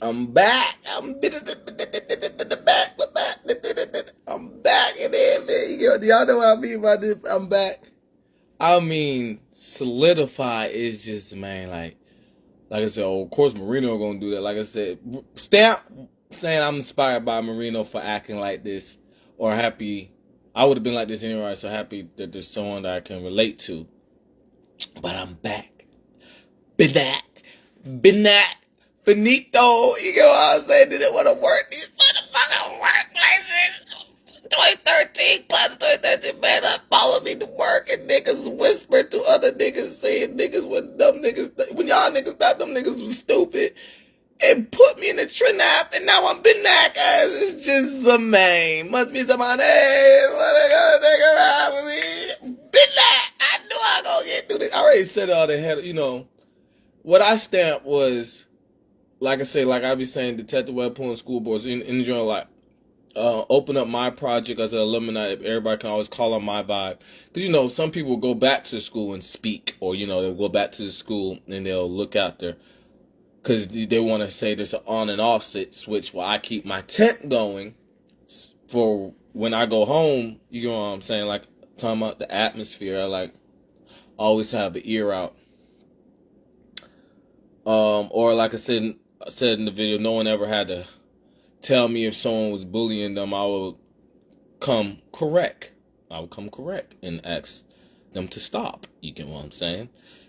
I'm back. I'm back. I'm back in there, man. Y'all know what I mean by this? I'm back. I mean, solidify is just, man, like I said, oh, of course Marino gonna do that. Like I said, stamp saying I'm inspired by Marino for acting like this, or happy. I would have been like this anyway. So happy that there's someone that I can relate to. But I'm back. Been back. Finito. You know what I'm saying? Didn't want to work these motherfucking workplaces. 2013 plus 2013, man, I followed me to work and niggas whispered to other niggas saying niggas when dumb niggas, when y'all niggas thought them niggas was stupid and put me in the trap and now I'm been that guys. It's just a man. Must be somebody, hey, what they gonna take a ride with me? Been that. I knew I gonna get through this. I already said all the head, what I stamped was, like I say, like I be saying, Detective Webpoolz school boards in general, like, open up my project as an alumni. Everybody can always call on my vibe. Because, some people go back to school and speak. Or, they'll go back to the school and they'll look out there. Because they want to say there's an on and off switch while I keep my tent going for when I go home. You know what I'm saying? Like, talking about the atmosphere. I, always have the ear out. Or like I said in the video, no one ever had to tell me if someone was bullying them. I would come correct. And ask them to stop. You get what I'm saying?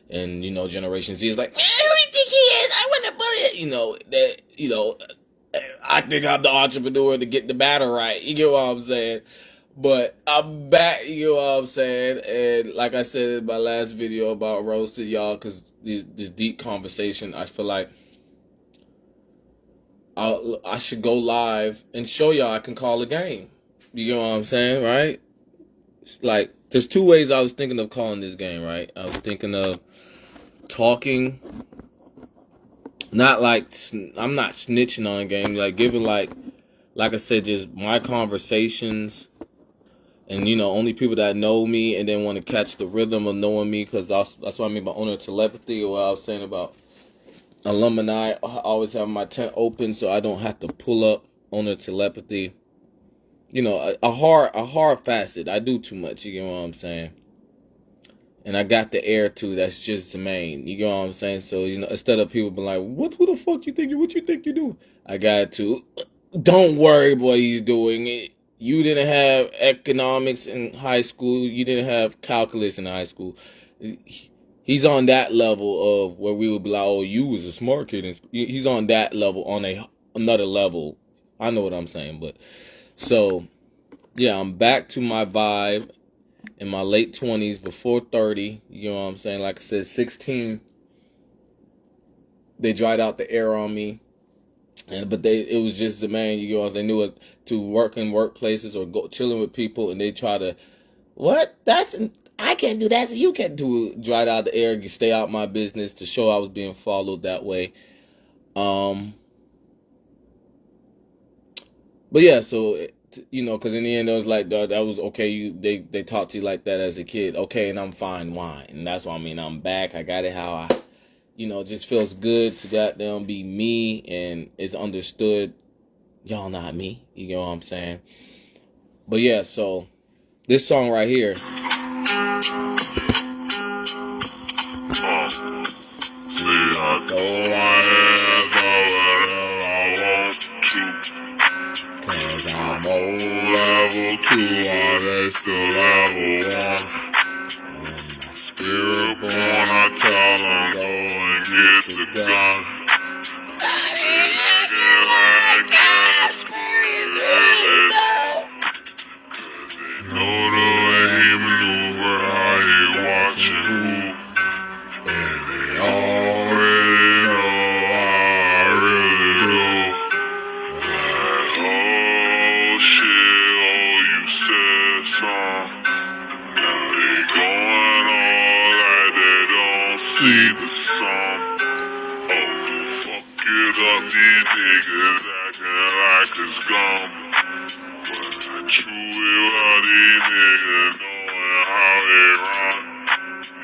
And Generation Z is like, man, who do you think he is? I want to bully it. I think I'm the entrepreneur to get the battle right. You get what I'm saying? But I'm back, you know what I'm saying? And like I said in my last video about roasting y'all, because this deep conversation, I feel like I should go live and show y'all I can call a game. You know what I'm saying, right? Like, there's two ways I was thinking of calling this game, right? I was thinking of talking, not like, I'm not snitching on a game, like giving like I said, just my conversations, and only people that know me and then want to catch the rhythm of knowing me, because that's what I mean by owner telepathy, or what I was saying about alumni. I always have my tent open so I don't have to pull up owner telepathy. A hard facet. I do too much, you get what I'm saying? And I got the air too. That's just the main. You get what I'm saying? So, instead of people being like, who the fuck you think you do? I got to, don't worry boy, he's doing it. You didn't have economics in high school. You didn't have calculus in high school. He's on that level of where we would be like, oh, you was a smart kid. He's on that level, on another level. I know what I'm saying, but so, yeah, I'm back to my vibe in my late 20s, before 30. You know what I'm saying? Like I said, 16, they dried out the air on me. But it was just, man, they knew it to work in workplaces or go chilling with people, and they try to, I can't do that, so you can't do it. Dried out the air, stay out my business, to show I was being followed that way. But yeah, so, because in the end, it was like, that was okay. They talked to you like that as a kid. Okay, and I'm fine. Why? And that's what I mean. I'm back. I got it how I, just feels good to goddamn be me, and it's understood. Y'all not me. You know what I'm saying? But yeah, so this song right here. See, I go my ass over I want to. Cause I'm old level 2, while they still level 1. And my spirit born, I tell them go and get the gun. Know the way he maneuver, how he watching who. And they already know how I really do. Like, oh shit, oh you said something. Now they going all like they don't see the song. Oh, fuck it up, these niggas acting like it's gum. But I truly love these niggas knowing how they run.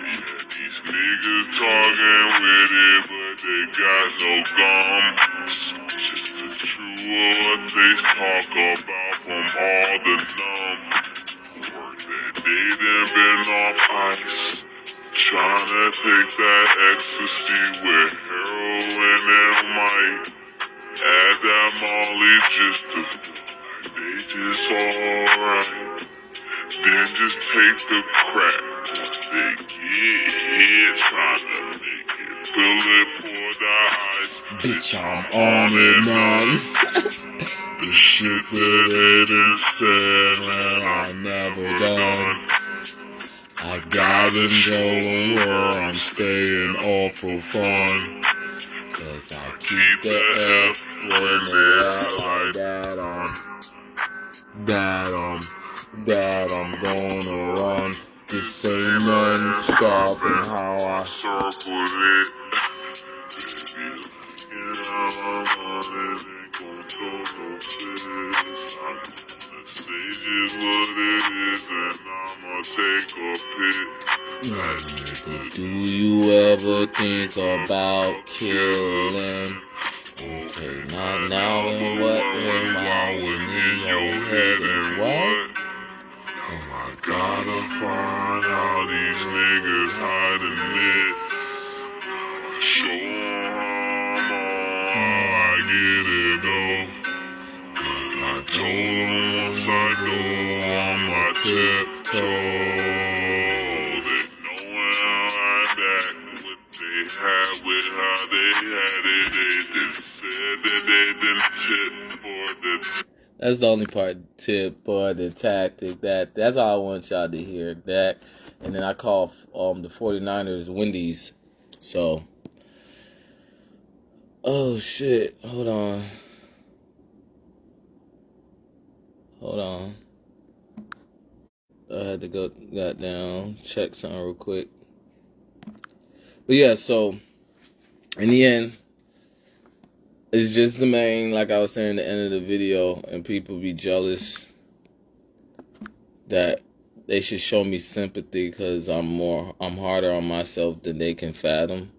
Yeah, these niggas talking with it, but they got no gum. Just the true what they talk about from all the numb. Work that they done been off ice. Tryna take that ecstasy with heroin and might. Add that molly just to feel like they just alright. Then just take the crack once they get here, tryna make it. Bullet pour the ice. Bitch, I'm on it, man. The shit that they done said, man, I never done. I gotta know where I'm staying all for fun. Cause I keep the F when they act like that I'm gonna run. This ain't nothing stopping how I circle it. Baby, I'm on it, ain't gon' tell no fist. I'm gonna say just what it is, and I'ma take a pic. Nigga, do you ever think about killing? Okay, not now and what and why when in your head and what? Oh, I gotta find how these niggas hiding it. I show 'em how I get it though. Cause I told 'em once I go on my tiptoe. They knowin' how I back what they had with how they had it. They just said that they didn't tip for the That's the only part, tip for the tactic. That's all I want y'all to hear. That, and then I call the 49ers Wendy's. So, oh shit, hold on. I had to go down, check something real quick. But yeah, so in the end, it's just the main, like I was saying at the end of the video, and people be jealous that they should show me sympathy because I'm harder on myself than they can fathom.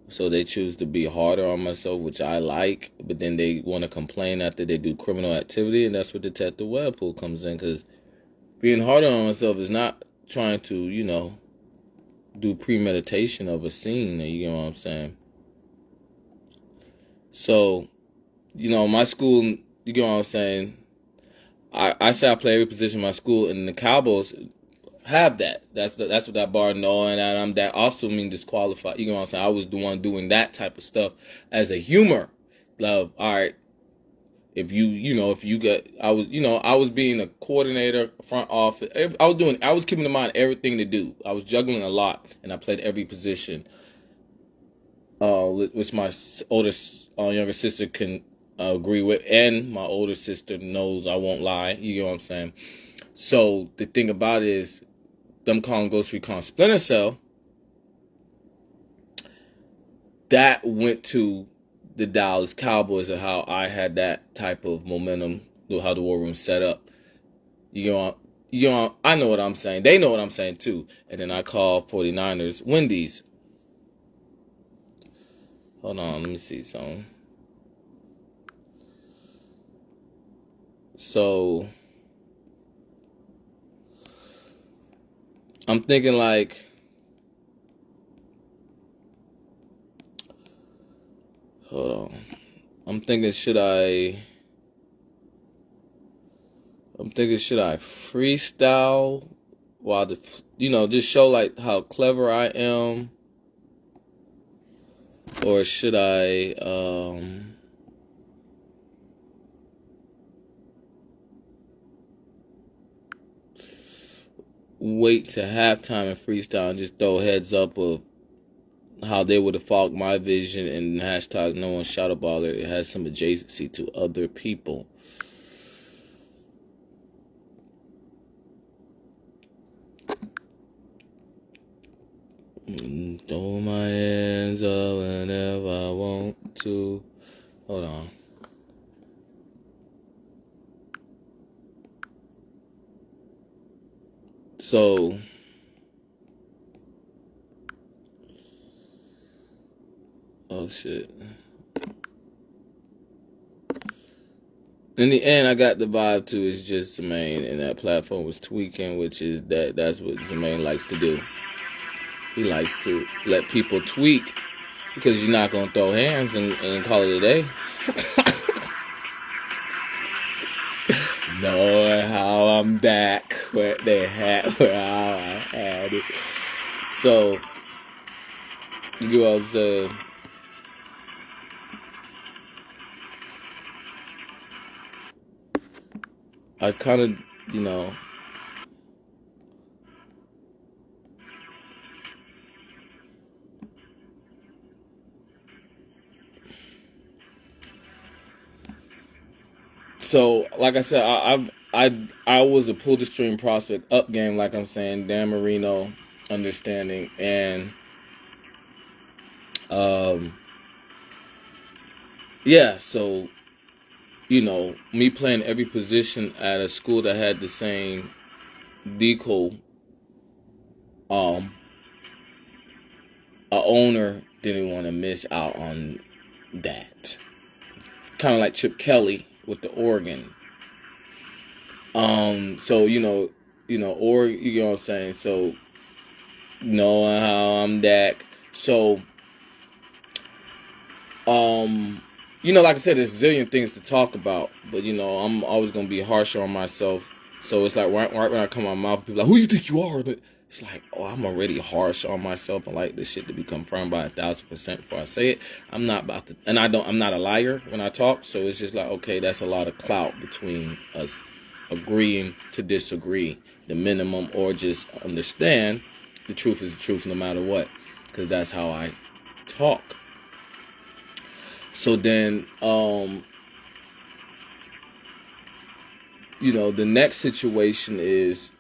So they choose to be harder on myself, which I like, but then they want to complain after they do criminal activity, and that's where Detective Webpoolz comes in, because being harder on myself is not trying to, do premeditation of a scene, you know what I'm saying? So, my school, you know what I'm saying? I say I play every position in my school, and the Cowboys have that. That's what that bar know, and that also means disqualified. You know what I'm saying? I was the one doing that type of stuff as a humor. Love, all right. If I was being a coordinator, front office. I was keeping in mind everything to do. I was juggling a lot, and I played every position. Which my younger sister can agree with, and my older sister knows I won't lie. You know what I'm saying? So the thing about it is, them calling Ghost Recon Splinter Cell, that went to the Dallas Cowboys and how I had that type of momentum, how the War Room set up. I know what I'm saying. They know what I'm saying too. And then I call 49ers Wendy's. Hold on, let me see something. So I'm thinking like, hold on. I'm thinking should I freestyle while just show like how clever I am, or should I wait to halftime and freestyle and just throw heads up of how they would have fogged my vision and hashtag no one shot a baller. It has some adjacency to other people. Throw my hands up whenever I want to. Hold on. So, Oh shit. In the end, I got the vibe too. It's just Jermaine, and that platform was tweaking, which is that's what Jermaine likes to do. He likes to let people tweak because you're not gonna throw hands and call it a day. Knowing how I'm back where how I had it. So you get what I'm saying? I kind of, So, like I said, I was a pull the string prospect up game, like I'm saying, Dan Marino understanding, and yeah. So me playing every position at a school that had the same decal, a owner didn't want to miss out on that. Kind of like Chip Kelly with the Oregon. So or you know what I'm saying. So knowing how I'm Dak. So like I said, there's a zillion things to talk about, but I'm always gonna be harsher on myself. So it's like right when I come out of my mouth, people are like, who you think you are? But it's like, oh, I'm already harsh on myself. I like this shit to be confirmed by 1,000% before I say it. I'm not about to, and I'm not a liar when I talk. So it's just like, okay, that's a lot of clout between us agreeing to disagree, the minimum, or just understand the truth is the truth no matter what, because that's how I talk. So then, the next situation is,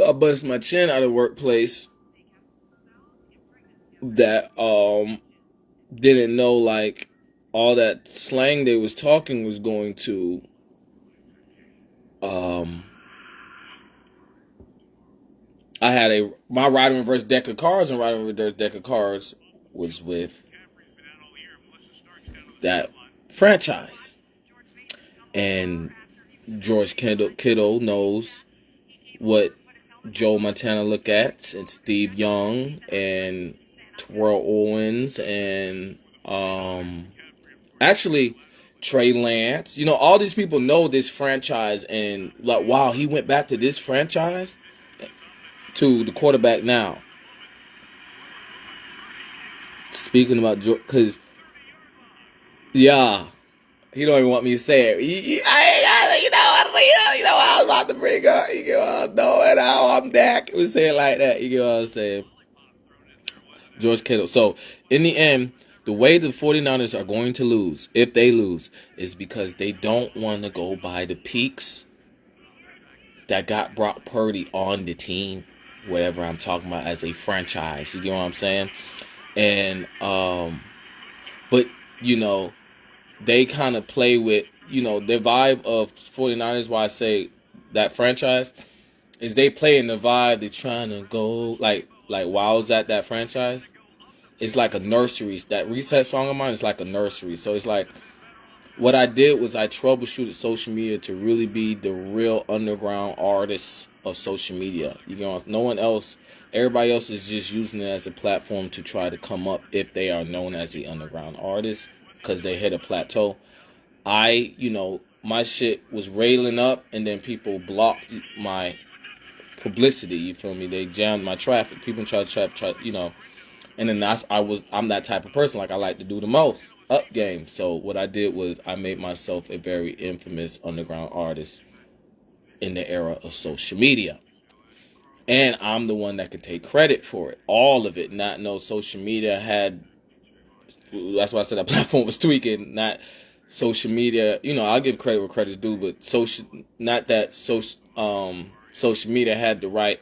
I bust my chin at a workplace that, didn't know like all that slang they was talking was going to, I had my ride in reverse deck of cards, and ride in reverse deck of cards was with that franchise. And George Kittle knows what Joe Montana look at, and Steve Young and Terrell Owens and actually Trey Lance. All these people know this franchise, and like, wow, he went back to this franchise, to the quarterback now. Speaking about George, because yeah. He don't even want me to say it. I was about to bring up. You get what I'm knowing how I'm Dak. We say it like that. You get what I'm saying? George Kittle. So, in the end, the way the 49ers are going to lose, if they lose, is because they don't want to go by the peaks that got Brock Purdy on the team. Whatever I'm talking about as a franchise. You get what I'm saying? And, but, they kind of play with, the vibe of 49ers, why I say that franchise, is they play in the vibe, they're trying to go, like Wow's at that franchise. It's like a nursery. That Reset song of mine is like a nursery. So it's like, what I did was I troubleshooted social media to really be the real underground artists of social media. No one else, everybody else is just using it as a platform to try to come up if they are known as the underground artist, because they hit a plateau. My shit was railing up, and then people blocked my publicity. You feel me? They jammed my traffic. People try to and then I'm that type of person. Like, I like to do the most up game. So what I did was I made myself a very infamous underground artist in the era of social media. And I'm the one that could take credit for it. All of it. Not no social media had. That's why I said that platform was tweaking. Not social media. I'll give credit where credit's due, but not that social media had the right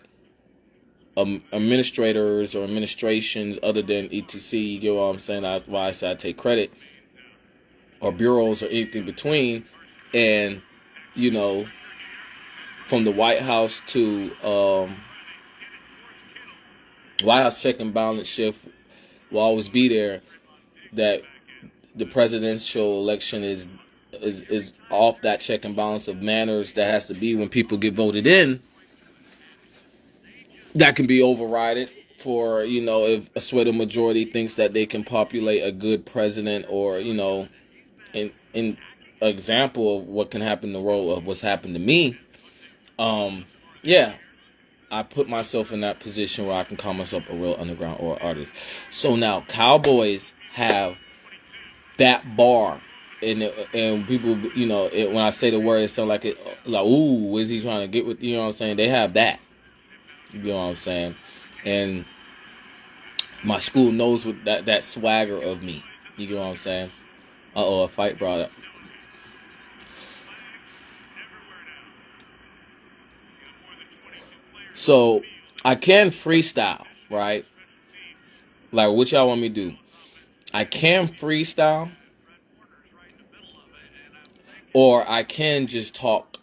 administrators or administrations other than etc. You get what I'm saying? That's why I said I take credit, or bureaus or anything between. And from the White House to White House check and balance shift, will always be there, that the presidential election is off that check and balance of manners that has to be when people get voted in, that can be overridden for, if a sweater majority thinks that they can populate a good president, or, in example of what can happen in the role of what's happened to me. Yeah, I put myself in that position where I can call myself a real underground or artist. So now Cowboys have that bar, and people, when I say the word, it sounds like ooh, what is he trying to get with? You know what I'm saying? They have that. You know what I'm saying? And my school knows what that swagger of me. You know what I'm saying? A fight brought up. So I can freestyle, right? Like, what y'all want me to do? I can freestyle, or I can just talk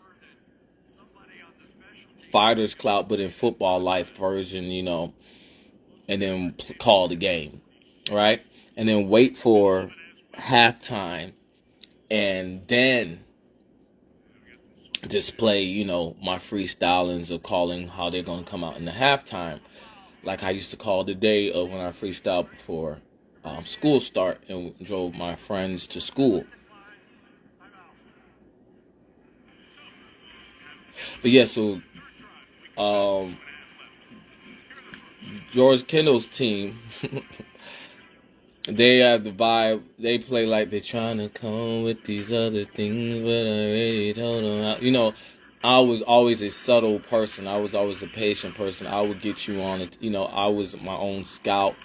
fighter's clout, but in football life version, and then call the game, right? And then wait for halftime, and then display, my freestylings of calling how they're going to come out in the halftime. Like I used to call the day of when I freestyled before school start and drove my friends to school. But yeah, so George Kendall's team, they have the vibe. They play like they're trying to come with these other things, but I already told them how. I was always a subtle person. I was always a patient person. I would get you on it. I was my own scout.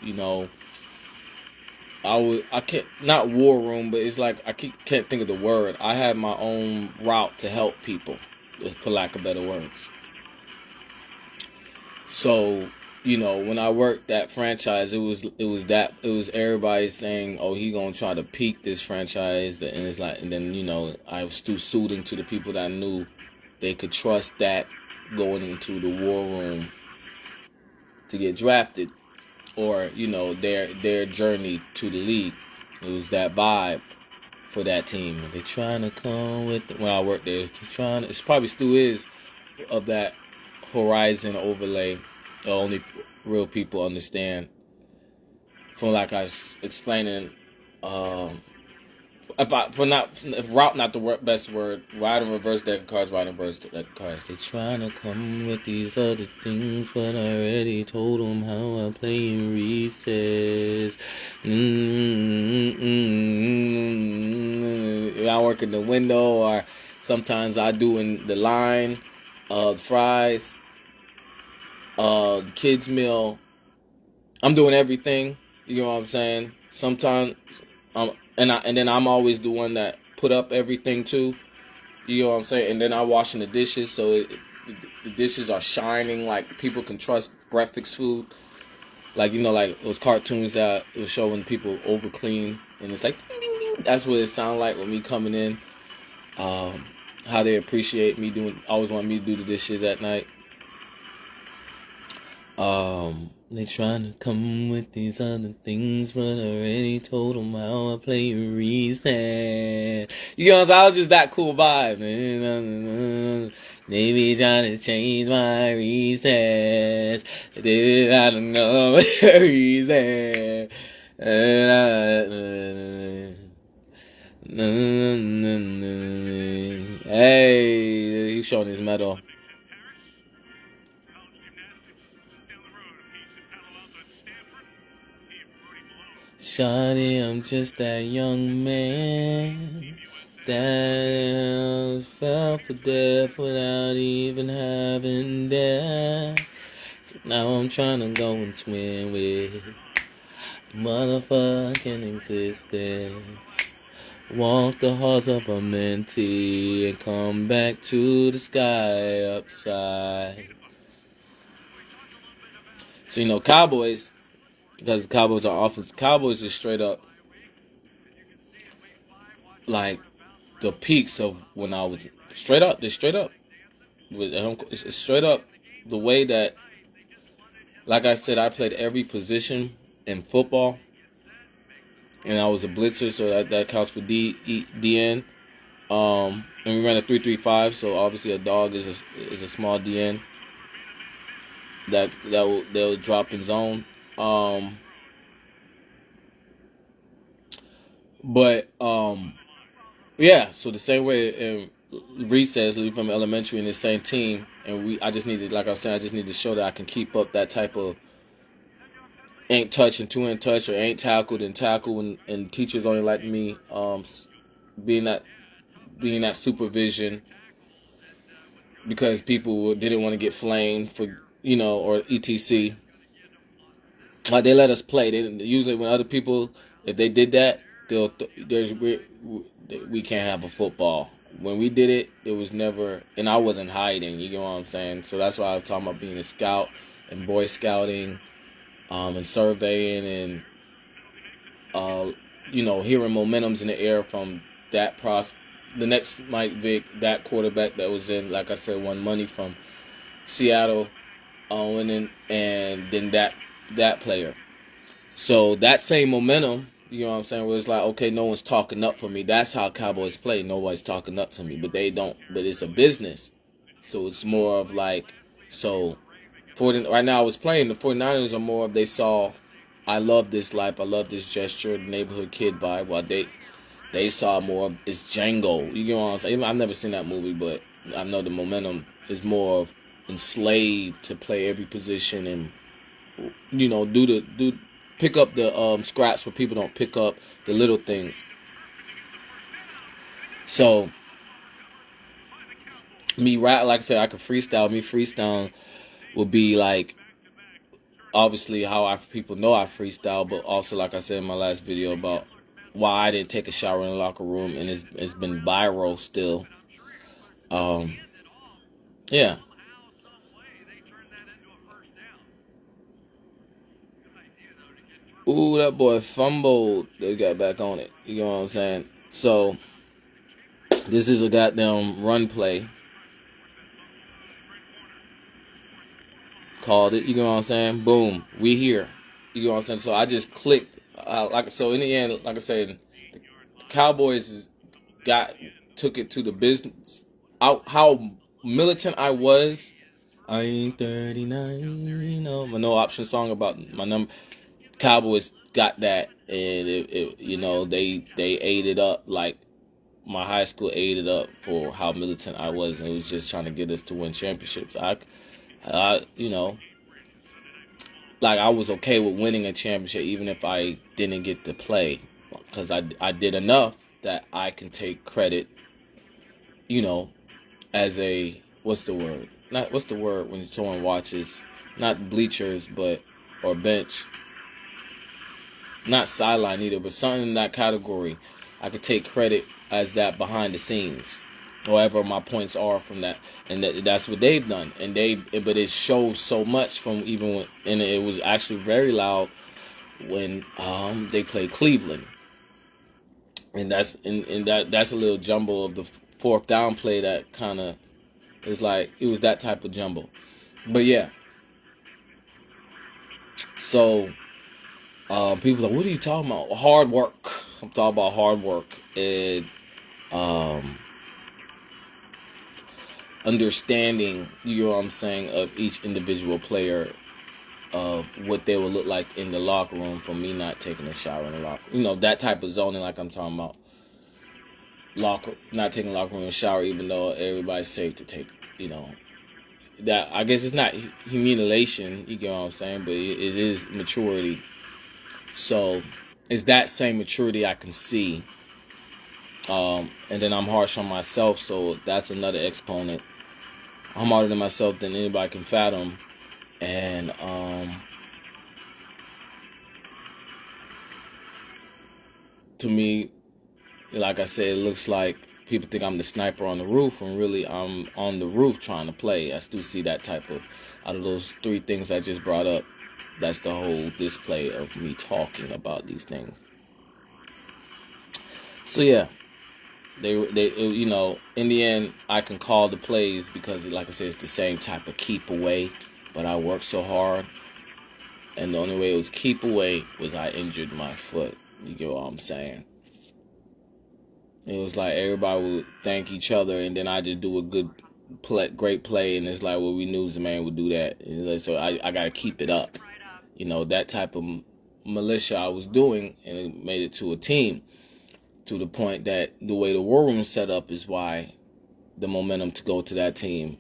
I can't, not war room, but it's like I can't think of the word. I had my own route to help people, for lack of better words. So, when I worked that franchise, it was everybody saying, "Oh, he gonna try to peak this franchise," and it's like, and then I was still soothing to the people that I knew they could trust that going into the war room to get drafted, or their journey to the league. It was that vibe for that team. They trying to come with when I worked there. It probably still is of that horizon overlay. Only real people understand. From like I was explaining, if route not the best word, ride and reverse deck of cards, ride and reverse deck of cards. They trying to come with these other things, but I already told them how I play in recess. I work in the window, or sometimes I do in the line, fries, the kids meal. I'm doing everything. You know what I'm saying? Sometimes, and then I'm always the one that put up everything too. You know what I'm saying? And then I'm washing the dishes, so the dishes are shining, like people can trust breakfast food. Like like those cartoons that will show when people over clean, and it's like ding, ding, ding. That's what it sounds like with me coming in. How they appreciate me always want me to do the dishes at night. They trying to come with these other things, but I already told them how I play recess. You know what I'm saying? I was just that cool vibe, man. They be trying to change my recess. I don't know recess. Hey, he's showing his medal. Shawty, I'm just that young man that fell for death without even having death. So now I'm trying to go and swim with motherfucking existence. Walk the halls of a mentee and come back to the sky upside. So Cowboys, because the Cowboys are offense. Cowboys is straight up like the peaks of when I was straight up. They're straight up. It's straight up the way that, like I said, I played every position in football. and I was a blitzer, so that counts for DN. And we ran a 3-3-5, so obviously a dog is a small DN they'll drop in zone. Yeah. So the same way in recess, leave from elementary in the same team, and I just needed, like I was saying, I just need to show that I can keep up that type of ain't touch and two ain't touch, or ain't tackled and tackle, and teachers only like me being that supervision, because people didn't want to get flamed for, or etc. Like, they let us play. They usually, when other people, if they did that, we can't have a football. When we did it, it was never, and I wasn't hiding. You know what I'm saying? So that's why I was talking about being a scout and Boy Scouting, and surveying, and hearing momentums in the air from that the next Mike Vick, that quarterback that was in, like I said, won money from Seattle, and then that player. So that same momentum, you know what I'm saying, where it's like, okay, no one's talking up for me. That's how Cowboys play. Nobody's talking up to me, but they don't. But it's a business, so it's more of like, so right now I was playing, the 49ers are more of, they saw, I love this life, I love this gesture, the neighborhood kid vibe, while they saw more of, it's Django. You know what I'm saying? I've never seen that movie, but I know the momentum is more of enslaved to play every position, and pick up the scraps where people don't pick up the little things. So like I said, I could freestyle. Me freestyle would be like, obviously how people know I freestyle, but also, like I said in my last video, about why I didn't take a shower in the locker room, and it's been viral still. Yeah. Ooh, that boy fumbled. They got back on it. You know what I'm saying? So this is a goddamn run play. Called it. You know what I'm saying? Boom. We here. You know what I'm saying? So I just clicked. So in the end, like I said, the Cowboys took it to the business. How militant I was. I ain't 39. My no option song about my number. Cowboys got that, and they ate it up, like my high school ate it up for how militant I was, and it was just trying to get us to win championships. Like, I was okay with winning a championship even if I didn't get to play, because I did enough that I can take credit, as a, what's the word when someone watches, not bleachers, or bench, not sideline either, but something in that category. I could take credit as that behind the scenes, however my points are from that, and that's what they've done. And but it shows so much from even when, and it was actually very loud when they played Cleveland, and that's a little jumble of the fourth down play that kind of is like, it was that type of jumble. But yeah, so people are like, what are you talking about? Hard work. I'm talking about hard work and understanding, you know what I'm saying, of each individual player, of what they will look like in the locker room from me not taking a shower in the locker room. That type of zoning, like I'm talking about. Not taking a locker room and shower, even though everybody's safe to take, that, I guess it's not humiliation, you get what I'm saying, but it is maturity. So it's that same maturity I can see. And then I'm harsh on myself, so that's another exponent. I'm harder than myself than anybody can fathom. And to me, like I said, it looks like people think I'm the sniper on the roof, when really I'm on the roof trying to play. I still see that type of, out of those three things I just brought up, that's the whole display of me talking about these things. So yeah, they in the end, I can call the plays because, like I said, it's the same type of keep away, but I worked so hard, and the only way it was keep away was I injured my foot. You get what I'm saying? It was like everybody would thank each other, and then I just do a great play, and it's like, well, we knew the man would do that, and so I got to keep it up. That type of militia I was doing, and it made it to a team, to the point that the way the war room is set up is why the momentum to go to that team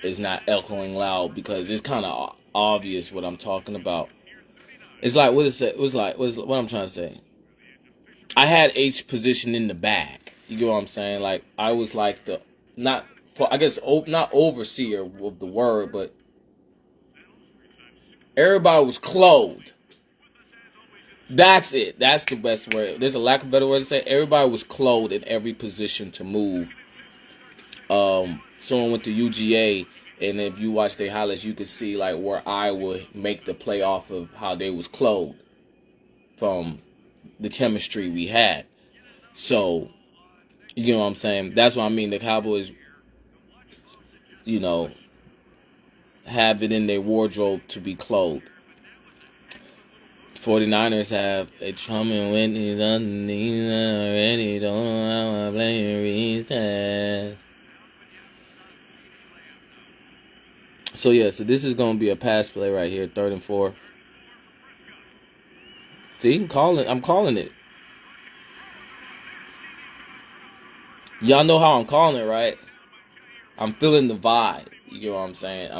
is not echoing loud, because it's kind of obvious what I'm talking about. It's like, what I'm trying to say. I had H position in the back. You get what I'm saying? Like, I was like not overseer of the word, but everybody was clothed. That's it. That's the best word. There's a lack of better word to say. Everybody was clothed in every position to move. Someone went to UGA, and if you watch their highlights, you could see like where I would make the play off of how they was clothed from the chemistry we had. So, you know what I'm saying? That's what I mean. The Cowboys, have it in their wardrobe to be clothed. 49ers have a chumming when he's underneath already. Don't know how I play recess. So this is going to be a pass play right here, 3rd and 4. See, I'm calling it. Y'all know how I'm calling it, right? I'm feeling the vibe. You get what I'm saying?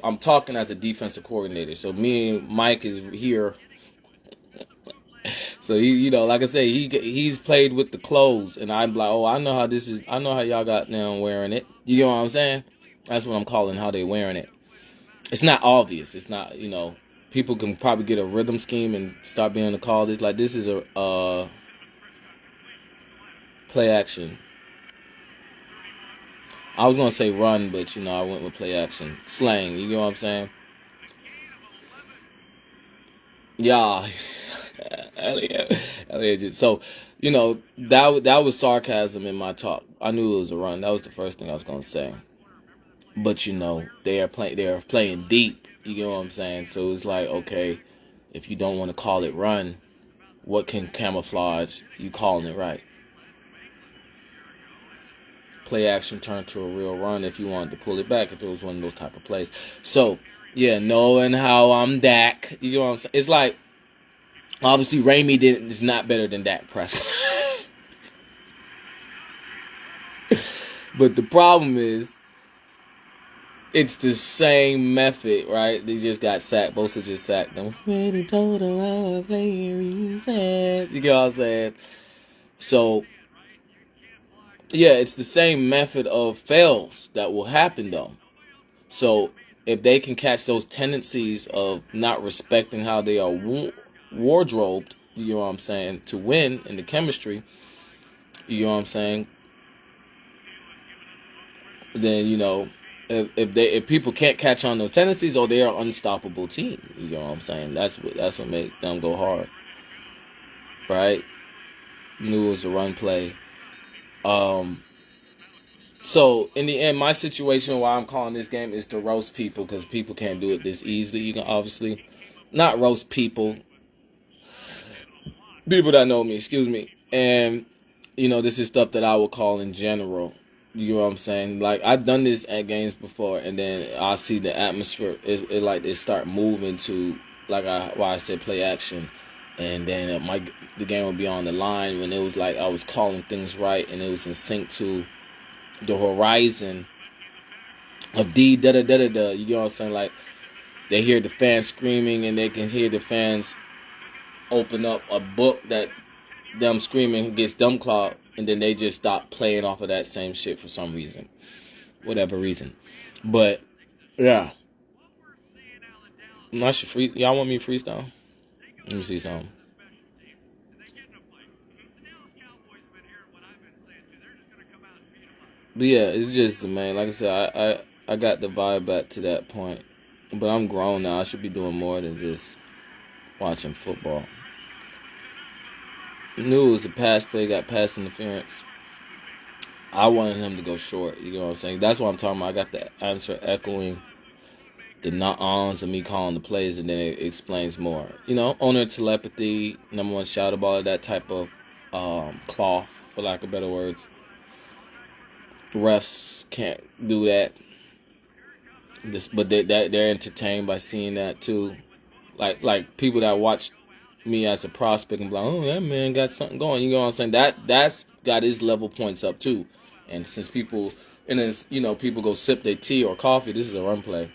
I'm talking as a defensive coordinator. So me and Mike is here. So he, like I say, he's played with the clothes, and I'm like, oh, I know how this is. I know how y'all got them wearing it. You get what I'm saying? That's what I'm calling how they wearing it. It's not obvious. It's not, people can probably get a rhythm scheme and start being able to call this. Like, this is a play action. I was going to say run, but, I went with play action. Slang, you get what I'm saying? Yeah. Elliot. So, that was sarcasm in my talk. I knew it was a run. That was the first thing I was going to say. But, they are playing deep. You get what I'm saying? So it's like, okay, if you don't want to call it run, what can camouflage you calling it right? Play action turned to a real run if you wanted to pull it back, if it was one of those type of plays. So, knowing how I'm Dak, you know what I'm saying? It's like, obviously, Raimi is not better than Dak Prescott. But the problem is, it's the same method, right? They just got sacked. Bosa just sacked them. When he told him I was playing reset. You get what I'm saying? So, it's the same method of fails that will happen, though. So, if they can catch those tendencies of not respecting how they are wardrobed, you know what I'm saying, to win in the chemistry, you know what I'm saying, then, if people can't catch on those tendencies, they are an unstoppable team. You know what I'm saying? That's what make them go hard, right? Knew it was a run play. So in the end, my situation why I'm calling this game is to roast people, because people can't do it this easily. You can obviously not roast people that know me. Excuse me, and this is stuff that I would call in general. You know what I'm saying? Like, I've done this at games before, and then I see the atmosphere. It start moving to, like, why I said play action, and then the game would be on the line when it was like I was calling things right, and it was in sync to the horizon of da da da da da. You know what I'm saying? Like, they hear the fans screaming, and they can hear the fans open up a book that them screaming gets them clogged. And then they just stop playing off of that same shit for some reason. Whatever reason. But, yeah. Y'all want me to freestyle? Let me see something. But yeah, it's just, man, like I said, I got the vibe back to that point. But I'm grown now. I should be doing more than just watching football. Knew it was a pass play, got pass interference. I wanted him to go short. You know what I'm saying? That's what I'm talking about. I got the answer echoing the not-ons of me calling the plays, and then it explains more. You know, owner telepathy, number one shout about that type of cloth, for lack of better words. Refs can't do that. But they're entertained by seeing that too. Like people that watch me as a prospect and be like, oh, that man got something going. You know what I'm saying? That's got his level points up too. And since people, and as you know, people go sip their tea or coffee, this is a run play.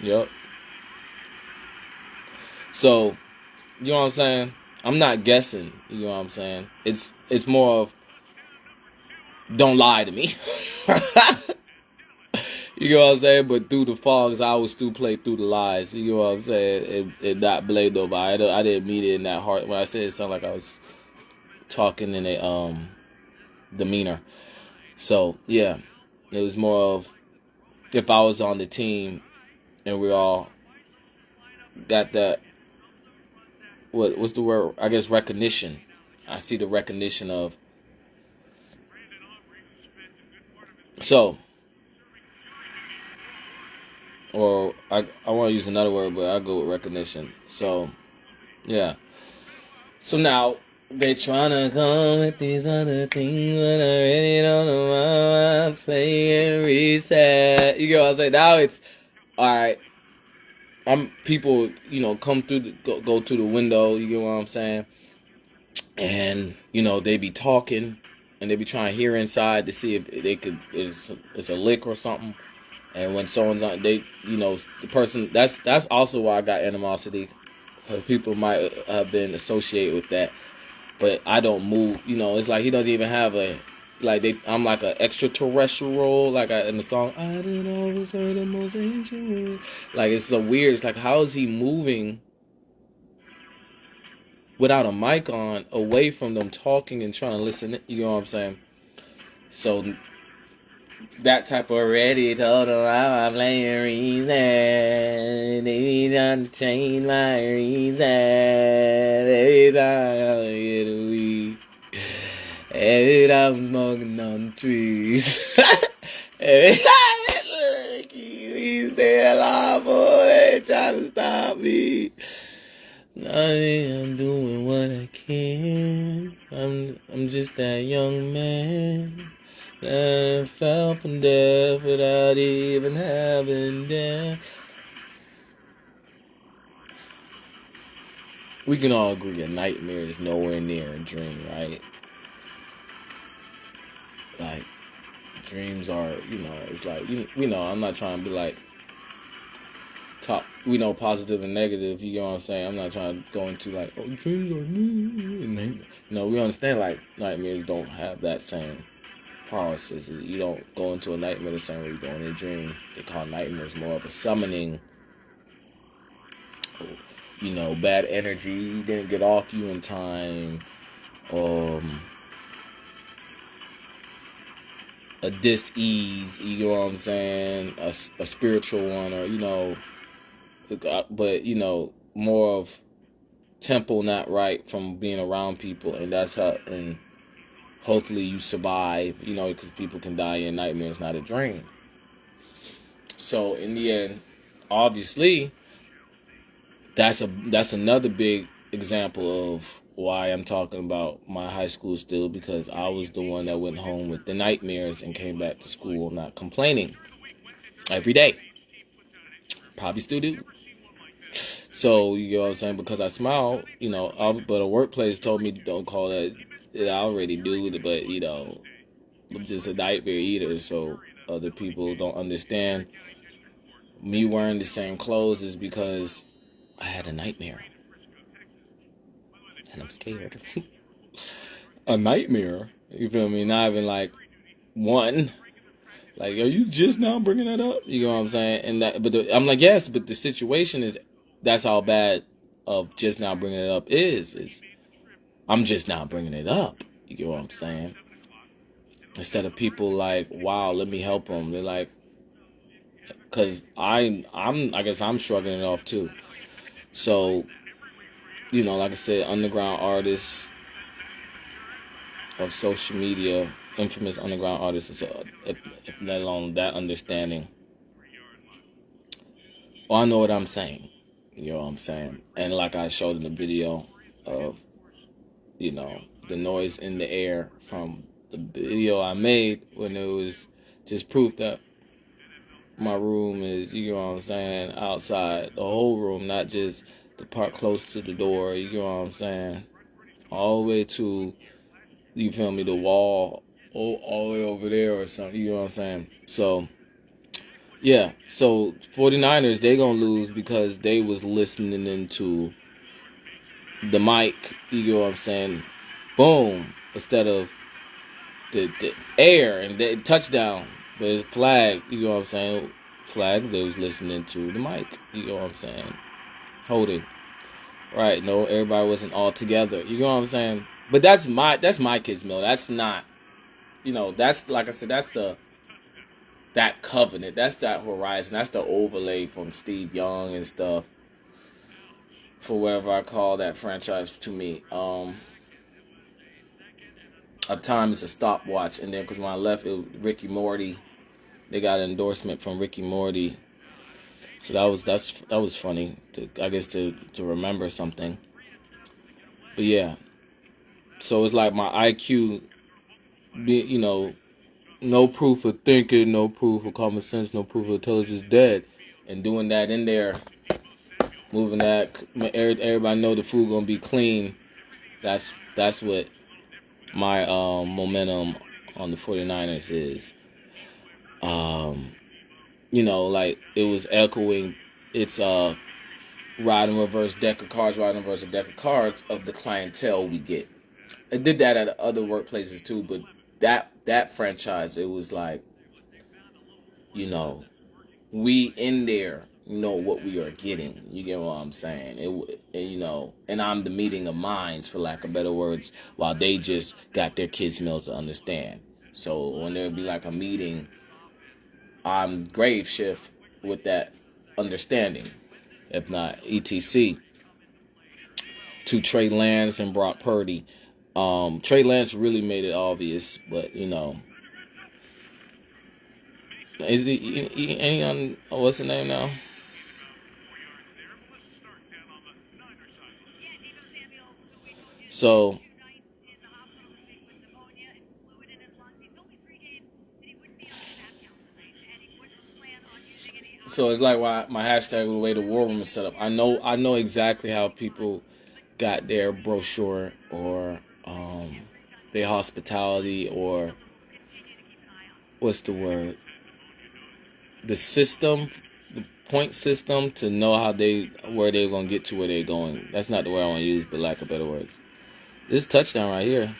Yep. So, you know what I'm saying? I'm not guessing. You know what I'm saying? It's more of, don't lie to me. You know what I'm saying? But through the fogs, I would still play through the lies. You know what I'm saying? And not blame nobody. I didn't mean it in that heart. When I said it sounded like I was talking in a demeanor. So yeah, it was more of, if I was on the team and we all got that, what's the word? I guess recognition. I see the recognition of. So, or I want to use another word, but I go with recognition. So, yeah. So now they trying to come with these other things, but I really don't know why I'm playing reset. You know what I'm saying? Now it's all right. People, you know, come through go through the window. You get what I'm saying? And you know they be talking, and they be trying to hear inside to see if they could. It's a lick or something. And when someone's on, they, you know, the person. That's also why I got animosity. People might have been associated with that, but I don't move. You know, it's like he doesn't even have a. I'm like an extraterrestrial, like in the song, I didn't always hear the most ancient. Like, it's so weird. It's like, how is he moving without a mic on, away from them talking and trying to listen? You know what I'm saying? So that type of ready told them I'm playing reason. They be trying to change my reason. Every time I get a weed. Every time I'm smoking on the trees. Every time we stay alive, boy, they trying to stop me. I'm doing what I can. I'm just that young man that fell from death without even having death. We can all agree a nightmare is nowhere near a dream, right? Like, dreams are, you know, it's like, you know, I'm not trying to be like we know positive and negative, you know what I'm saying? I'm not trying to go into like, oh, dreams are new. No, we understand like nightmares don't have that same process. You don't go into a nightmare the same way you go in a dream. They call nightmares more of a summoning. You know, bad energy didn't get off you in time. A dis-ease, you know what I'm saying? A spiritual one, or, you know, but, you know, more of temple not right from being around people, and that's how, and hopefully you survive, you know, because people can die in nightmares, not a dream. So in the end, obviously, that's another big example of why I'm talking about my high school still, because I was the one that went home with the nightmares and came back to school not complaining every day. Probably still do. So, you know what I'm saying? Because I smile, you know, but a workplace told me don't call that. I already do it, but, you know, I'm just a nightmare eater, so other people don't understand. Me wearing the same clothes is because I had a nightmare. And I'm scared. A nightmare? You feel me? Not even like one. Like, are you just now bringing that up? You know what I'm saying? And I'm like, yes, but the situation is, that's how bad of just now bringing it up is I'm just now bringing it up. You get what I'm saying? Instead of people like, wow, let me help them. They're like, because I guess I'm shrugging it off too. So, like I said, underground artists of social media, infamous underground artists, if let alone that understanding. Well, I know what I'm saying. You know what I'm saying? And like I showed in the video of, the noise in the air from the video I made when it was just proof that my room is, you know what I'm saying, outside the whole room, not just the part close to the door, you know what I'm saying, all the way to, you feel me, the wall, all the way over there or something, you know what I'm saying. So, yeah, so 49ers, they gonna lose because they was listening into the mic, you know what I'm saying, boom, instead of the air and the touchdown, the flag, you know what I'm saying, flag, they was listening to the mic, you know what I'm saying, holding, right, no, everybody wasn't all together, you know what I'm saying, but that's my kids meal, that's not, that's, like I said, that's that covenant, that's that horizon, that's the overlay from Steve Young and stuff, for whatever I call that franchise to me. A time is a stopwatch, and then because when I left, it was Ricky Morty. They got an endorsement from Ricky Morty, so that was funny. I guess to remember something. But yeah, so it's like my IQ, no proof of thinking, no proof of common sense, no proof of intelligence, dead, and doing that in there, moving that. Everybody know the food gonna be clean. That's what my momentum on the 49ers is. Like it was echoing its ride and reverse deck of cards, ride and reverse a deck of cards of the clientele we get. I did that at other workplaces too, but that franchise, it was like, we in there know what we are getting. You get what I'm saying? And I'm the meeting of minds, for lack of better words, while they just got their kids' meals to understand. So when there'd be like a meeting, I'm grave shift with that understanding, if not etc. To Trey Lance and Brock Purdy. Trey Lance really made it obvious, but is he on, what's the name now? So it's like why my hashtag, the way the war room is set up. I know exactly how people got their brochure or their hospitality, or what's the word? The system, the point system, to know where they're gonna get to where they're going. That's not the word I want to use, but lack of better words. This touchdown right here.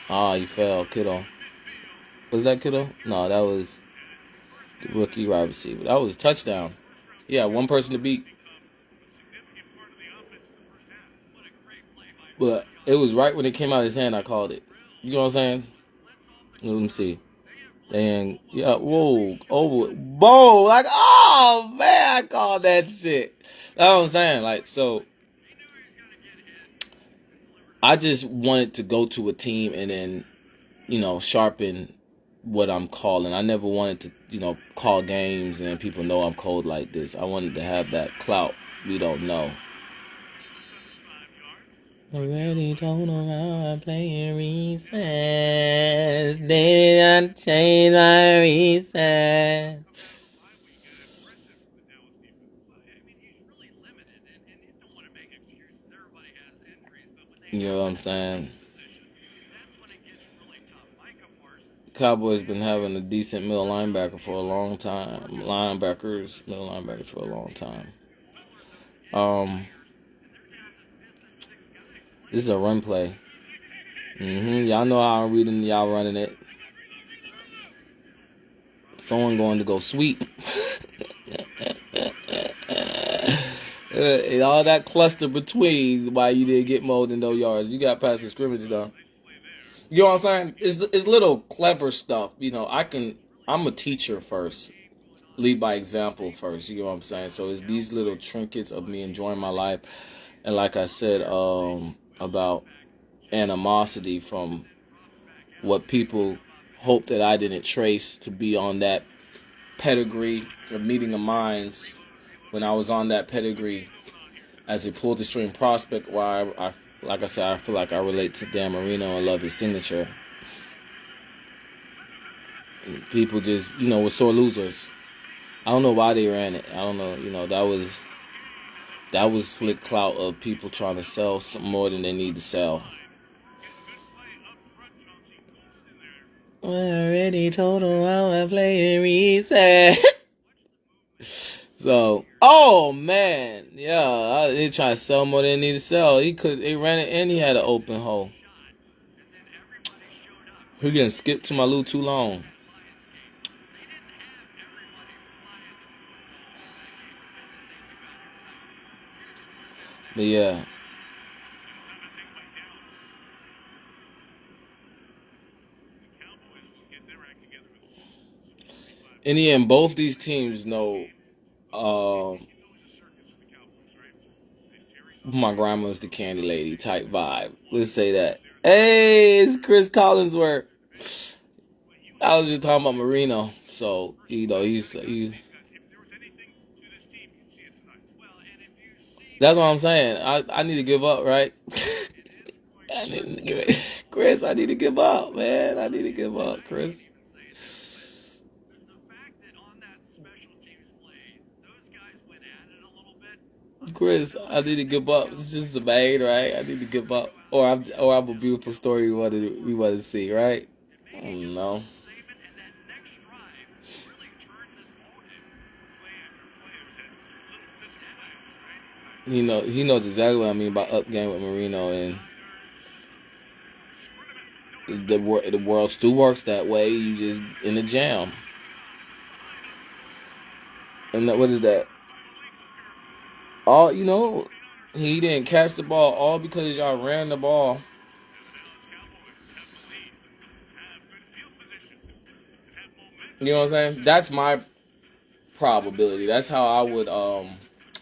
You fell, kiddo. Was that kiddo? No, that was the rookie wide receiver. That was a touchdown. Yeah, one person to beat. But it was right when it came out of his hand, I called it. You know what I'm saying? Let me see. And yeah, whoa, over, boom, like, oh man, I called that shit. That's what I'm saying. Like, so I just wanted to go to a team and then, sharpen what I'm calling. I never wanted to, call games and then people know I'm cold like this. I wanted to have that clout we don't know. Already told them how I play recess. They not change my recess. You know what I'm saying? Cowboys been having a decent middle linebacker for a long time. Middle linebackers for a long time. This is a run play. Y'all know how I'm reading, y'all running it. Someone going to go sweep. And all that cluster between why you didn't get more than no yards. You got past the scrimmage though. You know what I'm saying? It's little clever stuff. I'm a teacher first. Lead by example first. You know what I'm saying? So it's these little trinkets of me enjoying my life. And like I said, about animosity from what people hope that I didn't trace to be on that pedigree of meeting of minds when I was on that pedigree as a pull the string prospect. Why I like I said, I feel like I relate to Dan Marino and love his signature. People just, were sore losers. I don't know why they ran it. I don't know. That was slick clout of people trying to sell some more than they need to sell. I already told them how I play and reset. So, oh man, yeah, they trying to sell more than they need to sell. They ran it and he had an open hole. He getting skipped to my Lou too long. But yeah. In the end, both these teams know my grandma's the candy lady type vibe. Let's say that. Hey, it's Chris Collinsworth. I was just talking about Marino. So, that's what I'm saying. I need to give up, right? Chris, I need to give up, man. I need to give up, Chris. Chris, I need to give up. It's just a bad, right? I need to give up, or I'm a beautiful story we want to see, right? I don't know. He knows exactly what I mean by up game with Marino, and the world still works that way. You just in a jam, and what is that? All he didn't catch the ball all because y'all ran the ball. You know what I'm saying? That's my probability. That's how I would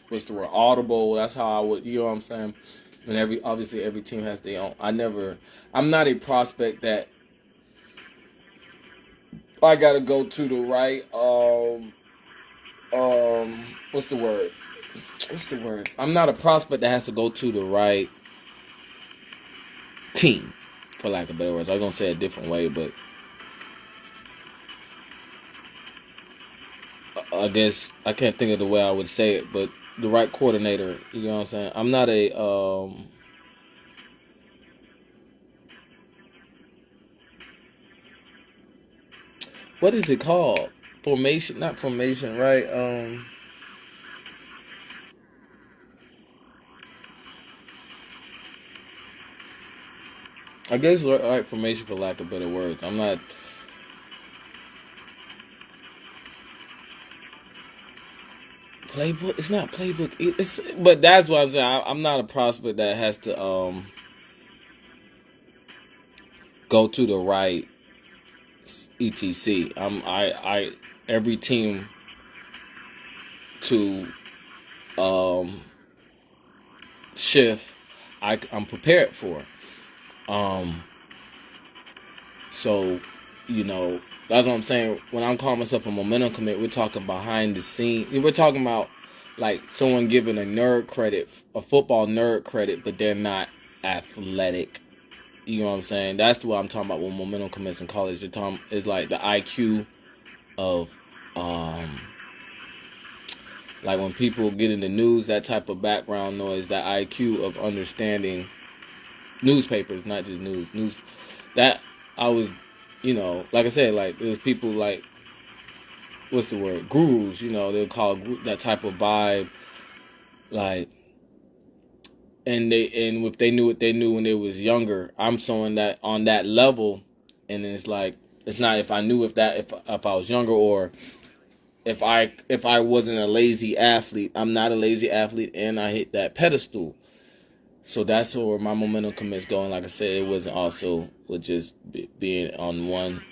what's the word, audible. That's how I would, you know what I'm saying? And obviously every team has their own. I'm not a prospect that I gotta go to the right what's the word? I'm not a prospect that has to go to the right team, for lack of better words. I was gonna say it a different way, but I guess I can't think of the way I would say it, but the right coordinator, you know what I'm saying? I'm not a what is it called? Formation, not formation, right? I guess right formation, for lack of better words. I'm not playbook. It's not playbook. But that's what I'm saying. I'm not a prospect that has to go to the right etc. I every team to shift I'm prepared for. So, that's what I'm saying. When I'm calling myself a momentum commit, we're talking behind the scene. We're talking about like someone giving a football nerd credit, but they're not athletic. You know what I'm saying? That's what I'm talking about when momentum commits in college. They're talking is like the IQ of like when people get in the news, that type of background noise, that IQ of understanding newspapers, not just news. That I was, like I said, like there's people like, what's the word, gurus, they'll call that type of vibe, like, and if they knew what they knew when they was younger, I'm someone that on that level, and it's like, it's not if I knew if I was younger, or if I wasn't a lazy athlete. I'm not a lazy athlete, and I hit that pedestal. So that's where my momentum commits going. Like I said, it wasn't also with just being on one.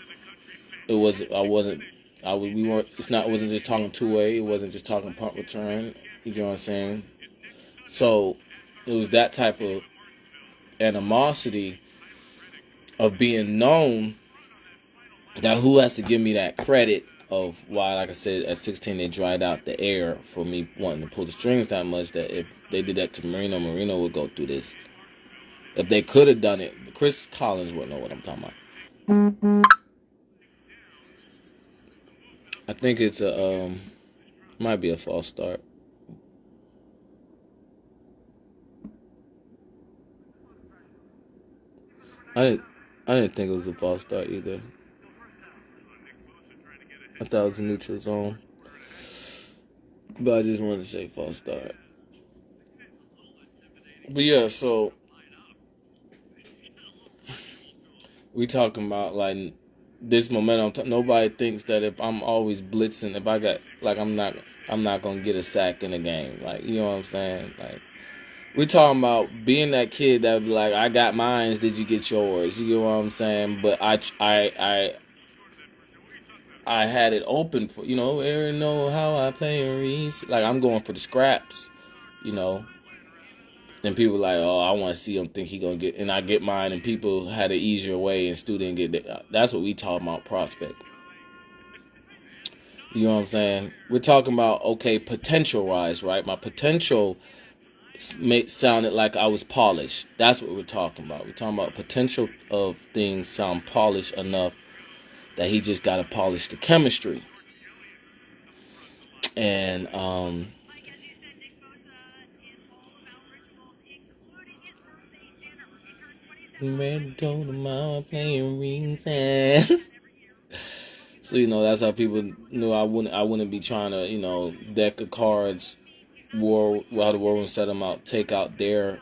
It was I wasn't. We weren't. It's not. It wasn't just talking two way. It wasn't just talking punt return. You know what I'm saying? So it was that type of animosity of being known, that who has to give me that credit of why, like I said, at 16 they dried out the air for me wanting to pull the strings that much, that if they did that to Marino would go through this. If they could have done it, Chris Collins wouldn't know what I'm talking about. I think it's a might be a false start. I didn't think it was a false start either. I thought it was a neutral zone. But I just wanted to say false start. But yeah, so we talking about like this momentum. Nobody thinks that if I'm always blitzing, if I got like I'm not gonna get a sack in the game. Like, you know what I'm saying? Like, we talking about being that kid that be like, I got mines, did you get yours? You know what I'm saying? But I had it open for, Aaron know how I play and reads. Like, I'm going for the scraps, you know. And people like, oh, I want to see him think he gonna get, and I get mine, and people had an easier way, and Stu didn't get that. That's what we talking about, prospect. You know what I'm saying? We're talking about, okay, potential-wise, right? My potential sounded like I was polished. That's what we're talking about. We're talking about potential of things sound polished enough that he just got to polish the chemistry. And red told him I'm playing rings. So that's how people knew I wouldn't be trying to deck of cards, while the war room set them out, take out their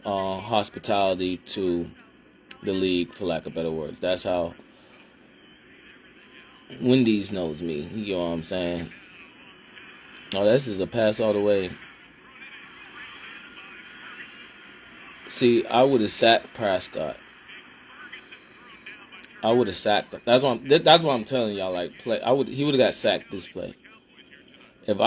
hospitality to the league, for lack of better words. That's how Wendy's knows me. You know what I'm saying? Oh, this is a pass all the way. See, I would have sacked Prescott. I would have sacked him. That's what I'm telling y'all. Like, he would have got sacked this play. If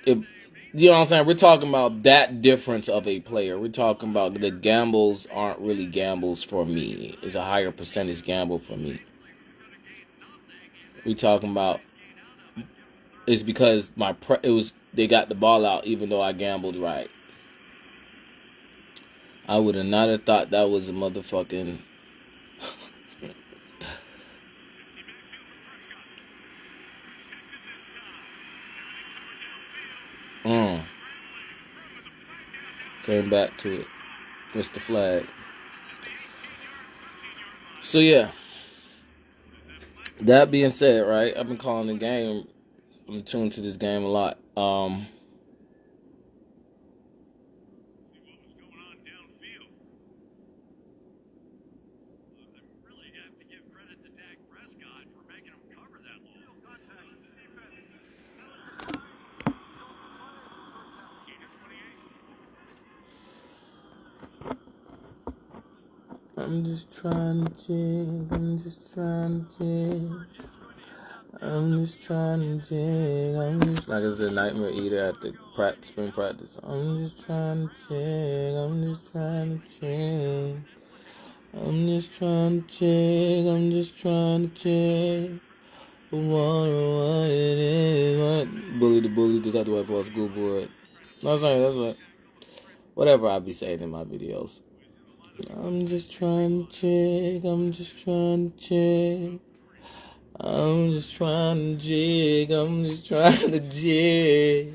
you know what I'm saying? We're talking about that difference of a player. We're talking about the gambles aren't really gambles for me. It's a higher percentage gamble for me. We're talking about it's because they got the ball out even though I gambled right. I would have not have thought that was a motherfucking Came back to it. It's the flag. So yeah. That being said, right, I've been calling the game. I'm tuned to this game a lot. I'm just trying to jig. I'm just trying to jig. I'm just trying to jig. I'm just like it's a nightmare eater at the spring practice. I'm just trying to jig. I'm just trying to jig. I'm just trying to jig. I'm just trying to jig. What it is. What? Bully the bully. They got the Webpoolz school board. No, sorry, that's what. Whatever I be saying in my videos. I'm just trying to jig. I'm just trying to jig. I'm just trying to jig. I'm just trying to jig.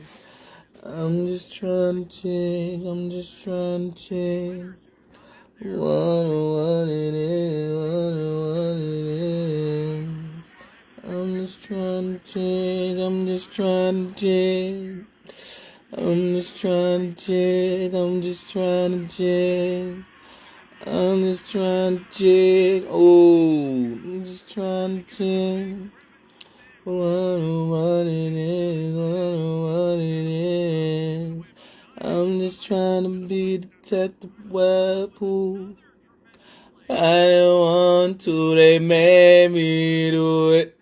I'm just trying to jig. I'm just trying to jig. What it is. What it is. I'm just trying to jig. I'm just trying to jig. I'm just trying to jig. I'm just trying to jig. I'm just trying to jig. Oh, I'm just trying to jig. What it is. What it is. I'm just trying to be Detective Webpoolz. I didn't want to, they made me do it.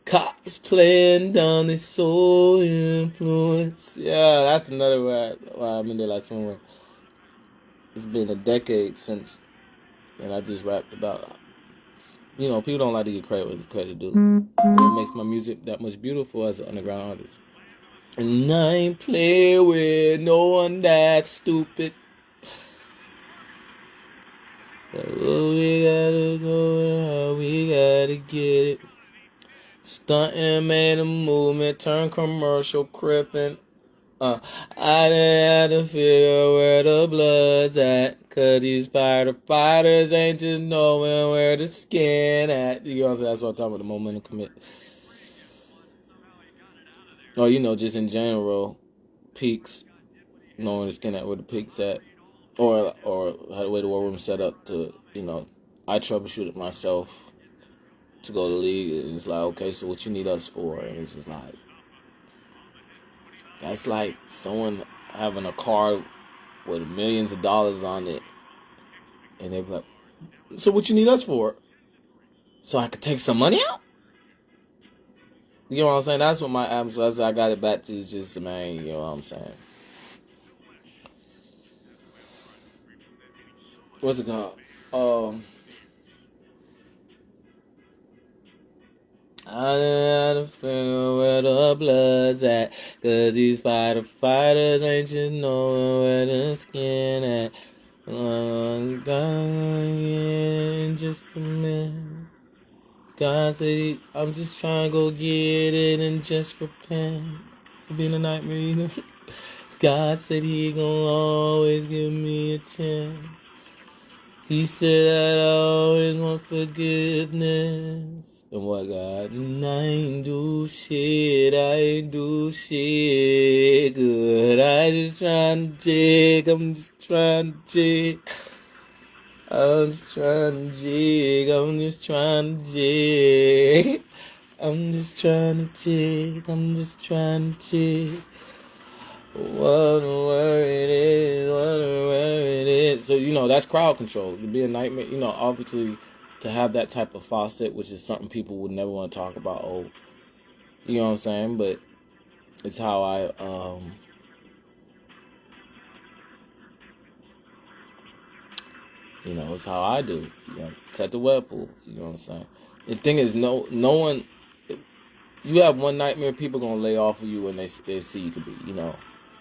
Cops playing down their soul influence. Yeah, that's another word. Wow, I'm in there like somewhere. It's been a decade since And I just rapped about, people don't like to get credit when credit due. It makes my music that much beautiful as an underground artist. And I ain't play with no one that's stupid. We gotta go, we gotta get it. Stuntin' made a movement, turn commercial crippin'. I done had to figure where the blood's at. Cause these fighters ain't just knowing where the skin at. You know what I'm saying? That's what I'm talking about, the momentum commit. Or, just in general, peaks, knowing the skin at where the peaks at. Or how the way the war room set up to, I troubleshoot it myself to go to the league. It's like, okay, so what you need us for? And it's just like, that's like someone having a car with millions of dollars on it. And they be like, so what you need us for? So I could take some money out? You know what I'm saying? That's what my album was. I got it back to just the main, you know what I'm saying? What's it called? I had to figure where the blood's at. Cause these fighters ain't just knowing where the skin at. Just a minute. God said, I'm just trying to go get it and just repent. Being a nightmare, God said he gon' always give me a chance. He said I always want forgiveness. And what, God? And I ain't do shit good. I just trying to jig, I'm just trying to jig. I'm just trying to jig. I'm just trying to jig. I'm just trying to jig. I'm just trying to jig. Wonder it is. So, that's crowd control. To be a nightmare, obviously to have that type of faucet, which is something people would never want to talk about. Oh, you know what I'm saying? But it's how I, it's how I do. It's at the Webpoolz. You know what I'm saying? The thing is, no one. You have one nightmare, people gonna lay off of you when they see you could be.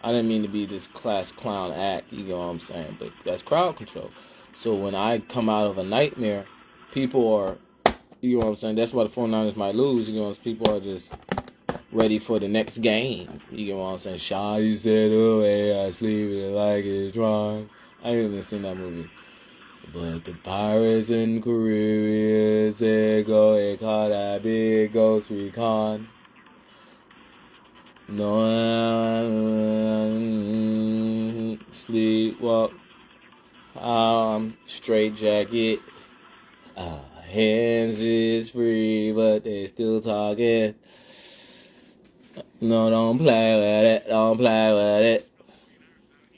I didn't mean to be this class clown act. You know what I'm saying? But that's crowd control. So when I come out of a nightmare, people are. You know what I'm saying? That's why the 49ers might lose. People are just ready for the next game. You know what I'm saying? Shawty said, "Oh, hey, I sleep it like it's wrong." I ain't even seen that movie. But the Pirates and Caribbean said, go and call that big ghost recon. No, sleepwalk. Straight jacket. Hands is free, but they still talking. No, don't play with it. Don't play with it.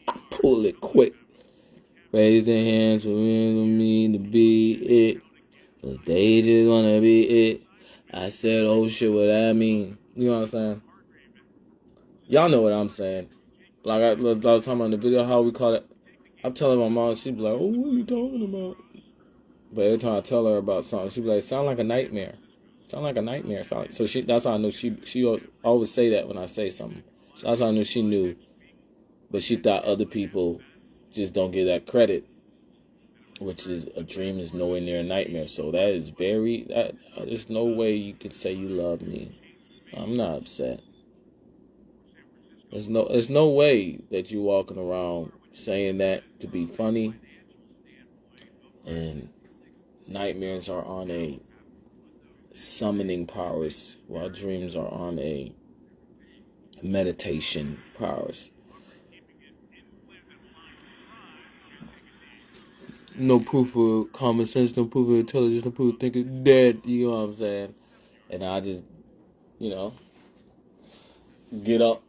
I pull it quick. Raise their hands for me to be it. But they just wanna be it. I said, oh shit, what that mean? You know what I'm saying? Y'all know what I'm saying. Like I was talking about in the video, how we call it. I'm telling my mom, she'd be like, oh, what are you talking about? But every time I tell her about something, she'd be like, sound like a nightmare. Sound like a nightmare. So that's how I know she always say that when I say something. So that's how I knew she knew. But she thought other people just don't get that credit. Which is a dream is nowhere near a nightmare. So that is there's no way you could say you love me. I'm not upset. There's no way that you walking around saying that to be funny. And nightmares are on a summoning powers, while dreams are on a meditation powers. No proof of common sense, no proof of intelligence, no proof of thinking dead, you know what I'm saying? And I just, get up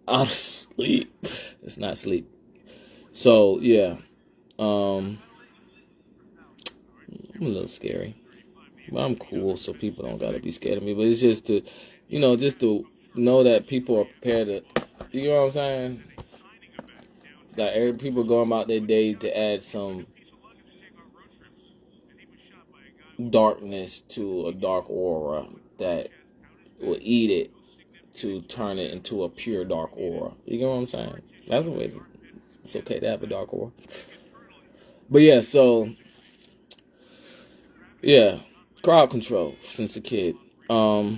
out of sleep. It's not sleep. So, yeah. I'm a little scary. But I'm cool, so people don't gotta be scared of me. But it's just to, just to know that people are prepared to, you know what I'm saying? That people going about their day to add some darkness to a dark aura that will eat it to turn it into a pure dark aura. You know what I'm saying? That's the way it's okay to have a dark aura. But yeah, so yeah, crowd control since a kid. Ooh,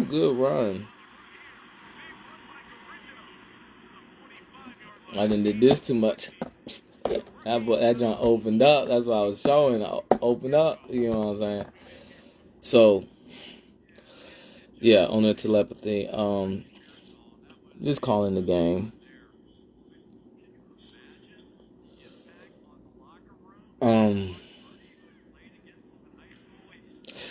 good run. I didn't did this too much. That joint opened up. That's what I was showing. Opened up. You know what I'm saying? So yeah, on the telepathy. Just calling the game.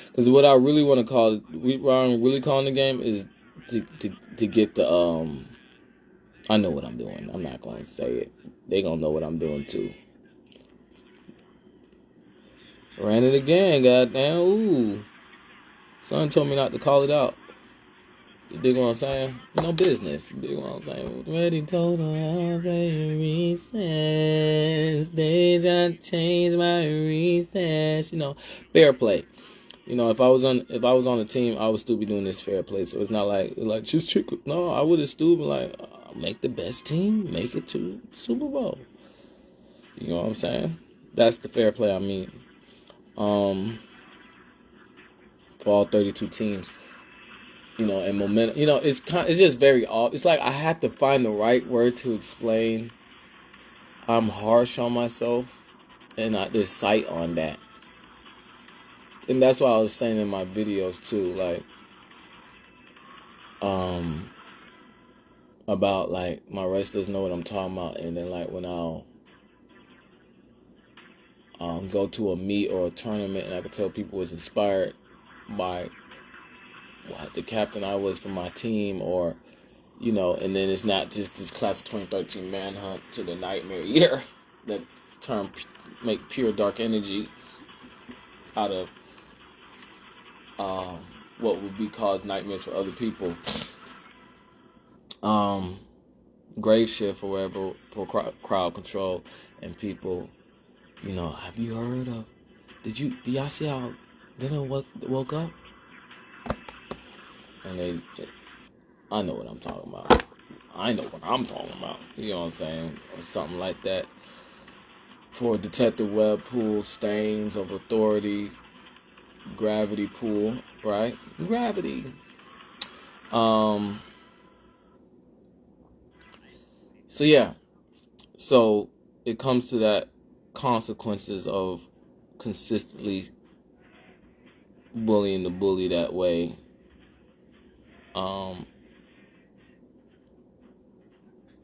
Because what I really want to call, what I'm really calling the game is to get the I know what I'm doing. I'm not going to say it. They gonna know what I'm doing too. Ran it again, goddamn. Ooh. Son told me not to call it out. You dig what I'm saying? No business. You dig what I'm saying? Already told her I'll play recess. They just changed my recess. You know, fair play. You know, if I was on a team, I would still be doing this fair play. So it's not like just chick. No, I would have still been like, make the best team, make it to Super Bowl. You know what I'm saying? That's the fair play I mean. For all 32 teams. You know, and momentum. You know, it's just very off. It's like I have to find the right word to explain. I'm harsh on myself, and there's sight on that. And that's why I was saying in my videos too, like, about like my wrestlers know what I'm talking about, and then like when I'll go to a meet or a tournament, and I can tell people was inspired by what the captain I was for my team, or you know, and then it's not just this class of 2013 manhunt to the nightmare year that make pure dark energy out of what would be caused nightmares for other people. Grave shift or whatever for crowd control, and people, you know, have you heard of? Did y'all see how Dinner woke up? And I know what I'm talking about. I know what I'm talking about. You know what I'm saying? Or something like that. For Detective Webpoolz, Stains of Authority, Gravity Pool, right? Gravity. So yeah. So it comes to that consequences of consistently bullying the bully that way.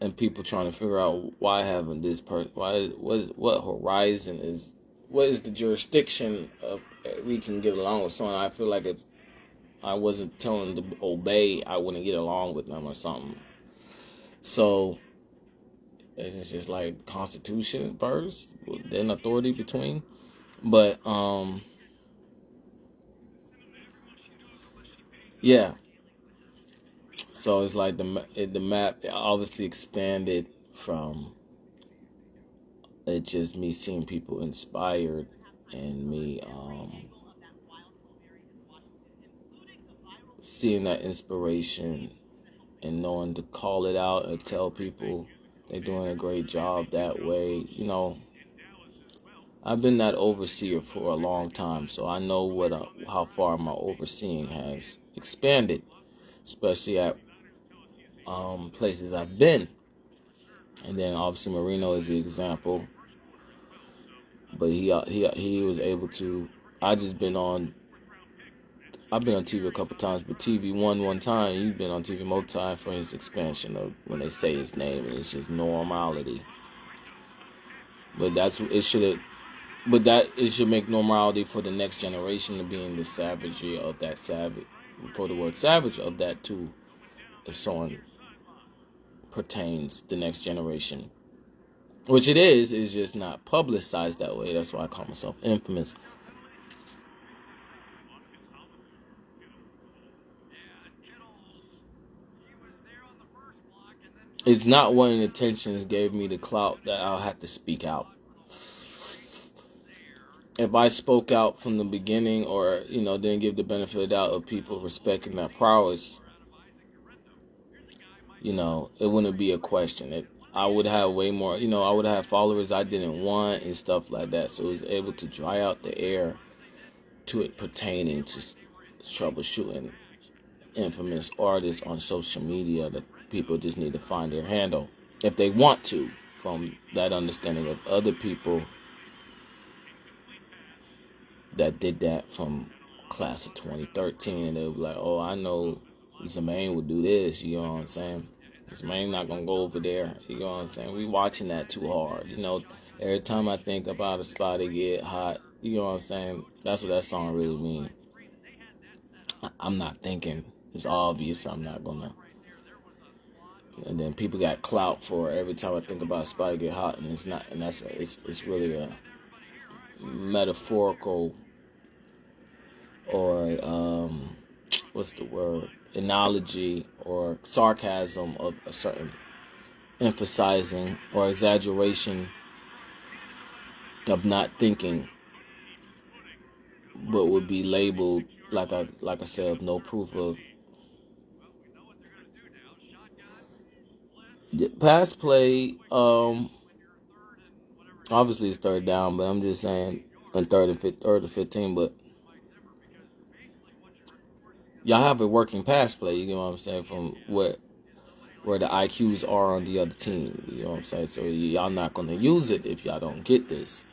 And people trying to figure out why haven't this person, what horizon is, what is the jurisdiction of we can get along with someone. I feel like if I wasn't telling them to obey, I wouldn't get along with them or something. So it's just like Constitution first, then authority between. But yeah. So it's like the map obviously expanded from it just me seeing people inspired and me seeing that inspiration and knowing to call it out and tell people they're doing a great job that way. You know, I've been that overseer for a long time, so I know how far my overseeing has expanded, especially at places I've been. And then obviously Marino is the example, but he was able to. I've been on TV a couple times, but TV one time. You've been on TV multiple times for his expansion of when they say his name, and it's just normality. But it should make normality for the next generation to be in the savagery of that savage. For the word savage of that too, if someone pertains the next generation, which it is just not publicized that way. That's why I call myself infamous. It's not wanting attention gave me the clout that I'll have to speak out. if I spoke out from the beginning, or didn't give the benefit of the doubt of people respecting that prowess, it wouldn't be a question. I would have way more. I would have followers I didn't want and stuff like that. So it was able to dry out the air to it pertaining to troubleshooting infamous artists on social media. That people just need to find their handle if they want to, from that understanding of other people that did that from class of 2013, and they were like, oh, I know Zemaine would do this, you know what I'm saying? Zemaine not gonna go over there, you know what I'm saying? We watching that too hard, every time I think about a spot to get hot, you know what I'm saying? That's what that song really means. I'm not thinking, it's obvious I'm not gonna. And then people got clout for every time I think about a spot to get hot, and it's not, and it's really a metaphorical, or what's the word, analogy or sarcasm of a certain emphasizing or exaggeration of not thinking, but would be labeled, like I said, of no proof of. Pass play, obviously it's third down, but I'm just saying, on third and 15, but y'all have a working pass play, you know what I'm saying, from where the IQs are on the other team, you know what I'm saying? So y'all not gonna use it if y'all don't get this.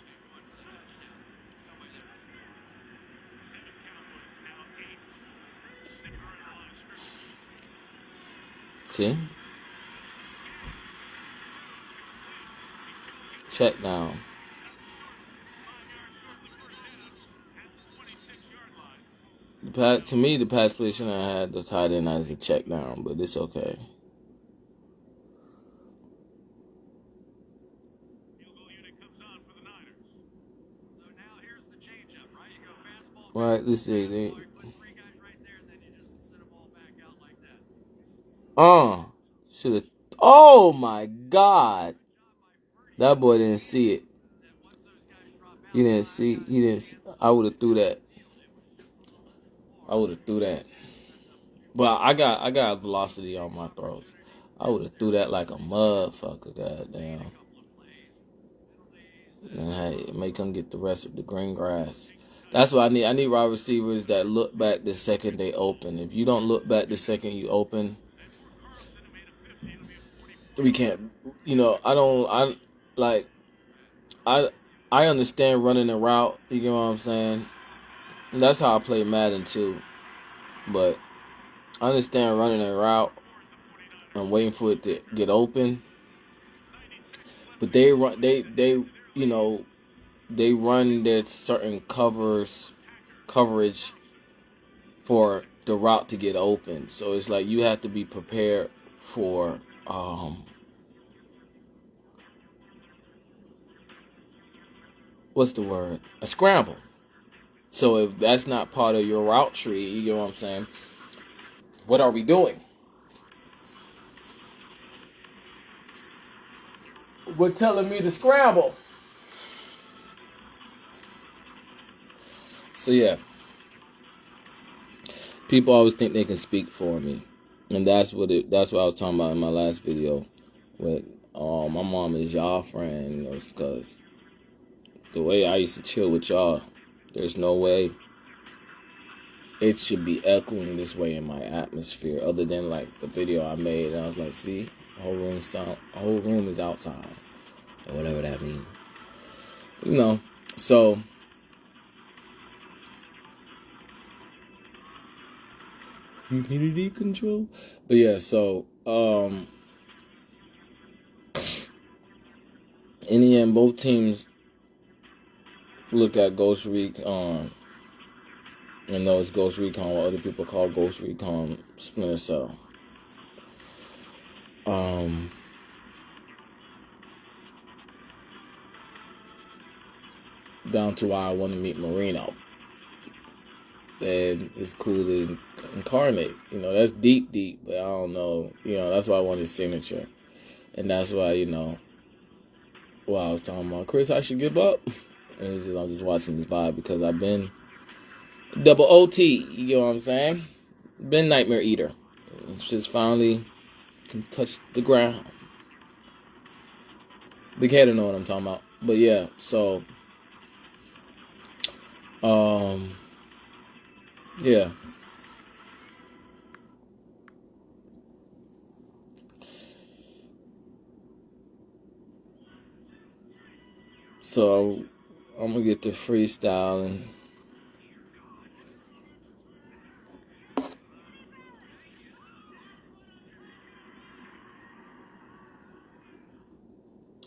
See? Check down. To me, the pass play shouldn't have had the tight end as a check down, but it's okay. Right, let's see. Should have. Oh my God, that boy didn't see it. He didn't see. He didn't. I would have threw that. But I got velocity on my throws. I would have threw that like a motherfucker. Goddamn. And hey, make him get the rest of the green grass. That's what I need. I need wide receivers that look back the second they open. If you don't look back the second you open, we can't. I don't. I understand running a route. You know what I'm saying? And that's how I play Madden too. But I understand running a route and waiting for it to get open. But they run. They run their certain coverage for the route to get open. So it's like you have to be prepared for what's the word? A scramble. So if that's not part of your route tree, you know what I'm saying? What are we doing? We're telling me to scramble. So yeah. People always think they can speak for me. And that's what I was talking about in my last video. With my mom is y'all friend, because the way I used to chill with y'all, there's no way it should be echoing this way in my atmosphere, other than like the video I made, and I was like, see, the whole room is outside, or whatever that means. So humidity control. But yeah, so in the end, both teams look at Ghost Recon, and know it's Ghost Recon, what other people call Ghost Recon Splinter Cell. Down to why I want to meet Marino. And it's cool to incarnate. That's deep, but I don't know. That's why I want his signature. And that's why, what I was talking about, Chris, I should give up. And I'm just watching this vibe because I've been double OT. You know what I'm saying? Been nightmare eater. It's just finally can touch the ground. The cat don't know what I'm talking about. But yeah, so yeah. So I'm gonna get to freestyling.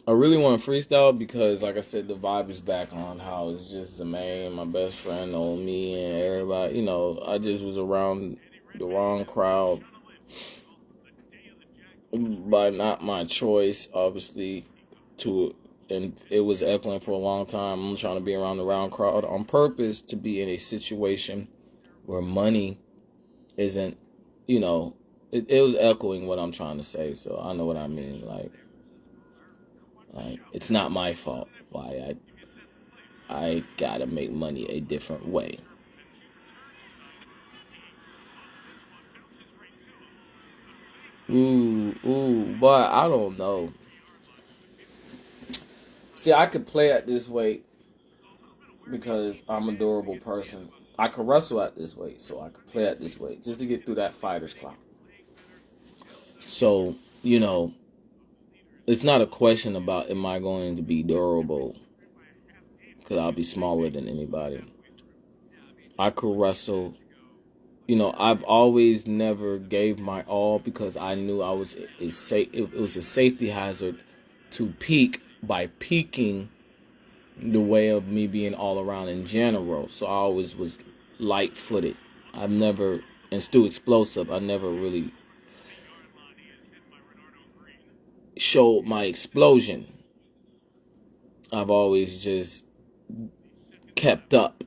I really want to freestyle because, like I said, the vibe is back on. How it's just the man, my best friend, know me, and everybody. You know, I just was around the wrong crowd by not my choice, obviously. And it was echoing for a long time. I'm trying to be around the wrong crowd on purpose to be in a situation where money isn't. You know, it was echoing what I'm trying to say. So I know what I mean. Like it's not my fault why I gotta make money a different way. But I don't know. See, I could play it this way because I'm a durable person. I could wrestle at this way, so I could play it this way just to get through that fighter's clock. So, you know, it's not a question about am I going to be durable because I'll be smaller than anybody. I could wrestle. You know, I've always never gave my all because I knew I was it was a safety hazard to peak by peaking the way of me being all around in general. So I always was light-footed. I've never, and still explosive, I never really showed my explosion. I've always just kept up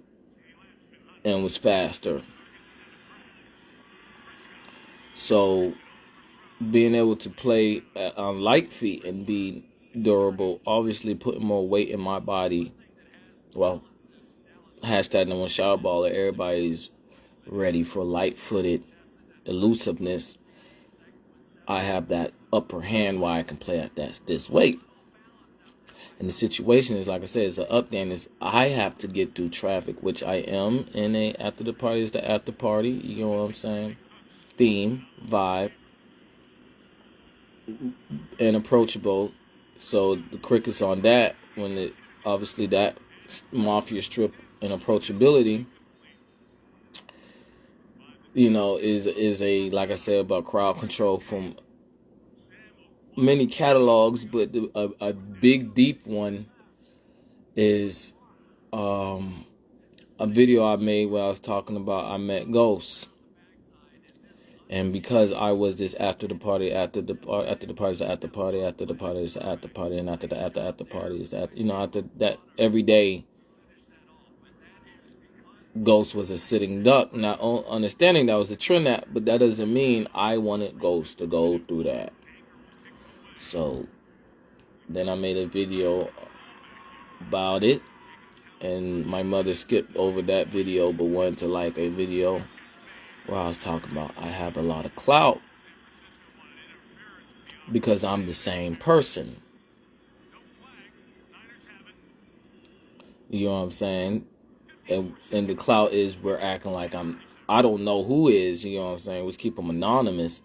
and was faster. So being able to play on light feet and be durable, obviously putting more weight in my body. Well, hashtag no one shower baller. Everybody's ready for light-footed elusiveness. I have that upper hand why I can play at this weight. And the situation is, like I said, it's an up game. Is I have to get through traffic, which I am in a after the party is the after party. You know what I'm saying? Theme, vibe, and approachable. So the crickets on that when it obviously that mafia strip and approachability, you know, is a like I said about crowd control from many catalogs, but a big deep one is a video I made where I was talking about I met ghosts. And because I was this after the party, after the party is the after party, after the party is the after party, and after the after party is that, you know, after that every day, Ghost was a sitting duck. Not understanding that was the trend, but that doesn't mean I wanted Ghost to go through that. So then I made a video about it, and my mother skipped over that video, but went to like a video where I was talking about I have a lot of clout because I'm the same person. You know what I'm saying? And the clout is we're acting like I don't know who is, you know what I'm saying? Let's keep them anonymous.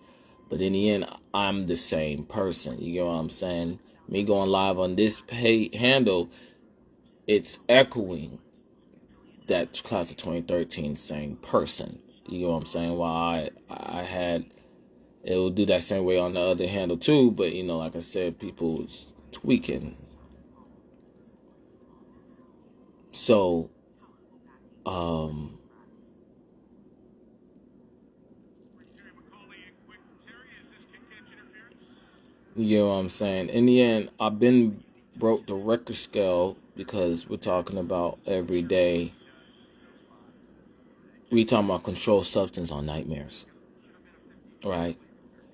But in the end, I'm the same person. You know what I'm saying? Me going live on this handle, it's echoing that class of 2013 same person. You know what I'm saying? While I had, it will do that same way on the other handle too. But, you know, like I said, people was tweaking. So, you know what I'm saying? In the end, I've been broke the record scale because we're talking about every day. We talking about controlled substance on nightmares, right?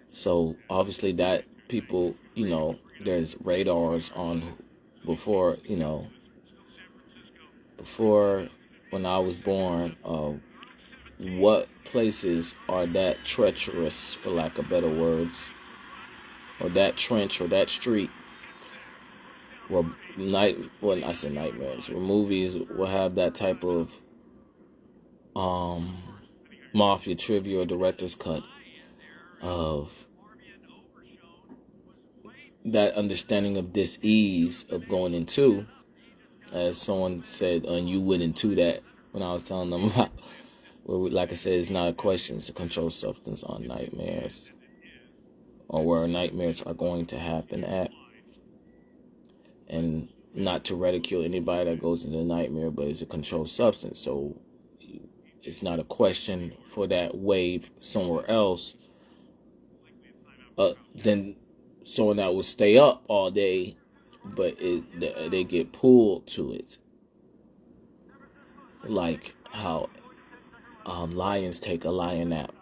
So obviously that people, you know, there's radars on before, you know, before when I was born of what places are that treacherous, for lack of better words, or that trench or that street where I said nightmares, where movies will have that type of mafia trivia or director's cut of that understanding of dis-ease of going into, as someone said, and you went into that when I was telling them about, where like I said, it's not a question, it's a controlled substance on nightmares, or where nightmares are going to happen at. And not to ridicule anybody that goes into a nightmare, but it's a controlled substance, so it's not a question for that wave somewhere else than someone that will stay up all day, but they get pulled to it, like how lions take a lion nap.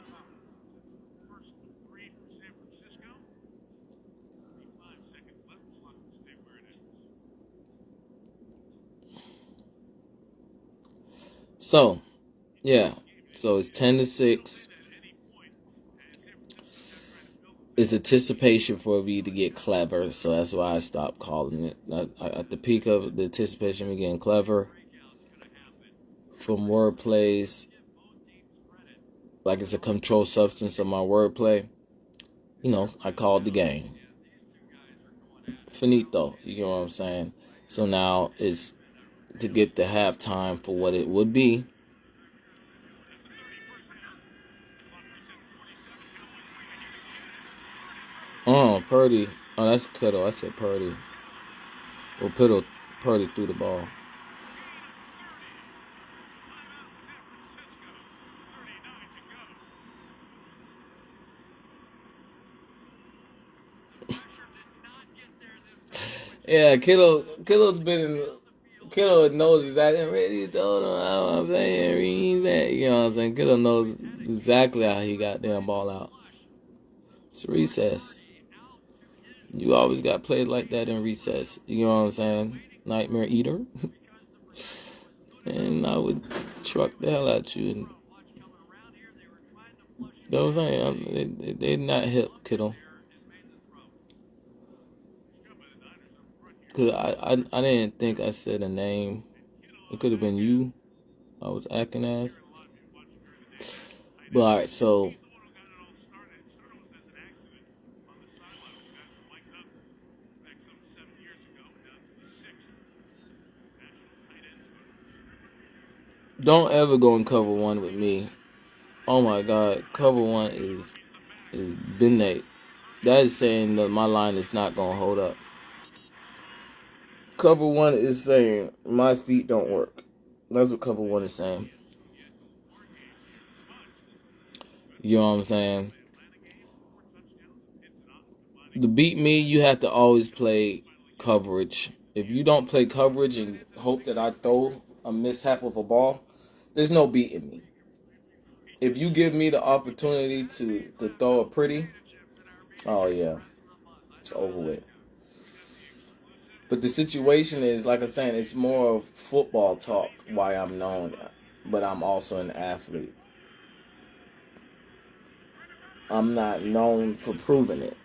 So, yeah. So it's 10-6. It's anticipation for me to get clever, so that's why I stopped calling it. At the peak of the anticipation of getting clever from wordplays, like it's a controlled substance of my wordplay, I called the game. Finito, you know what I'm saying? So now it's to get the halftime for what it would be. Oh, Purdy. Oh, that's Kittle. I said Purdy. Well, Purdy threw the ball. Yeah, Kittle knows exactly. Ready told him how I'm playing. Read that. You know what I'm saying? Kittle knows exactly how he got damn ball out. It's recess. You always got played like that in recess. You know what I'm saying? Nightmare eater. And I would truck the hell at you. And, you know what I'm saying? They not hip, Kittle. Cause I didn't think I said a name. It could have been you. I was acting as. But alright, so don't ever go in cover one with me. Oh my God, cover one is binate. That is saying that my line is not gonna hold up. Cover one is saying my feet don't work. That's what cover one is saying. You know what I'm saying? To beat me, you have to always play coverage. If you don't play coverage and hope that I throw a mishap of a ball, there's no beating me. If you give me the opportunity to throw a pretty, oh yeah, it's over with. But the situation is, like I'm saying, it's more of football talk, why I'm known, but I'm also an athlete. I'm not known for proving it,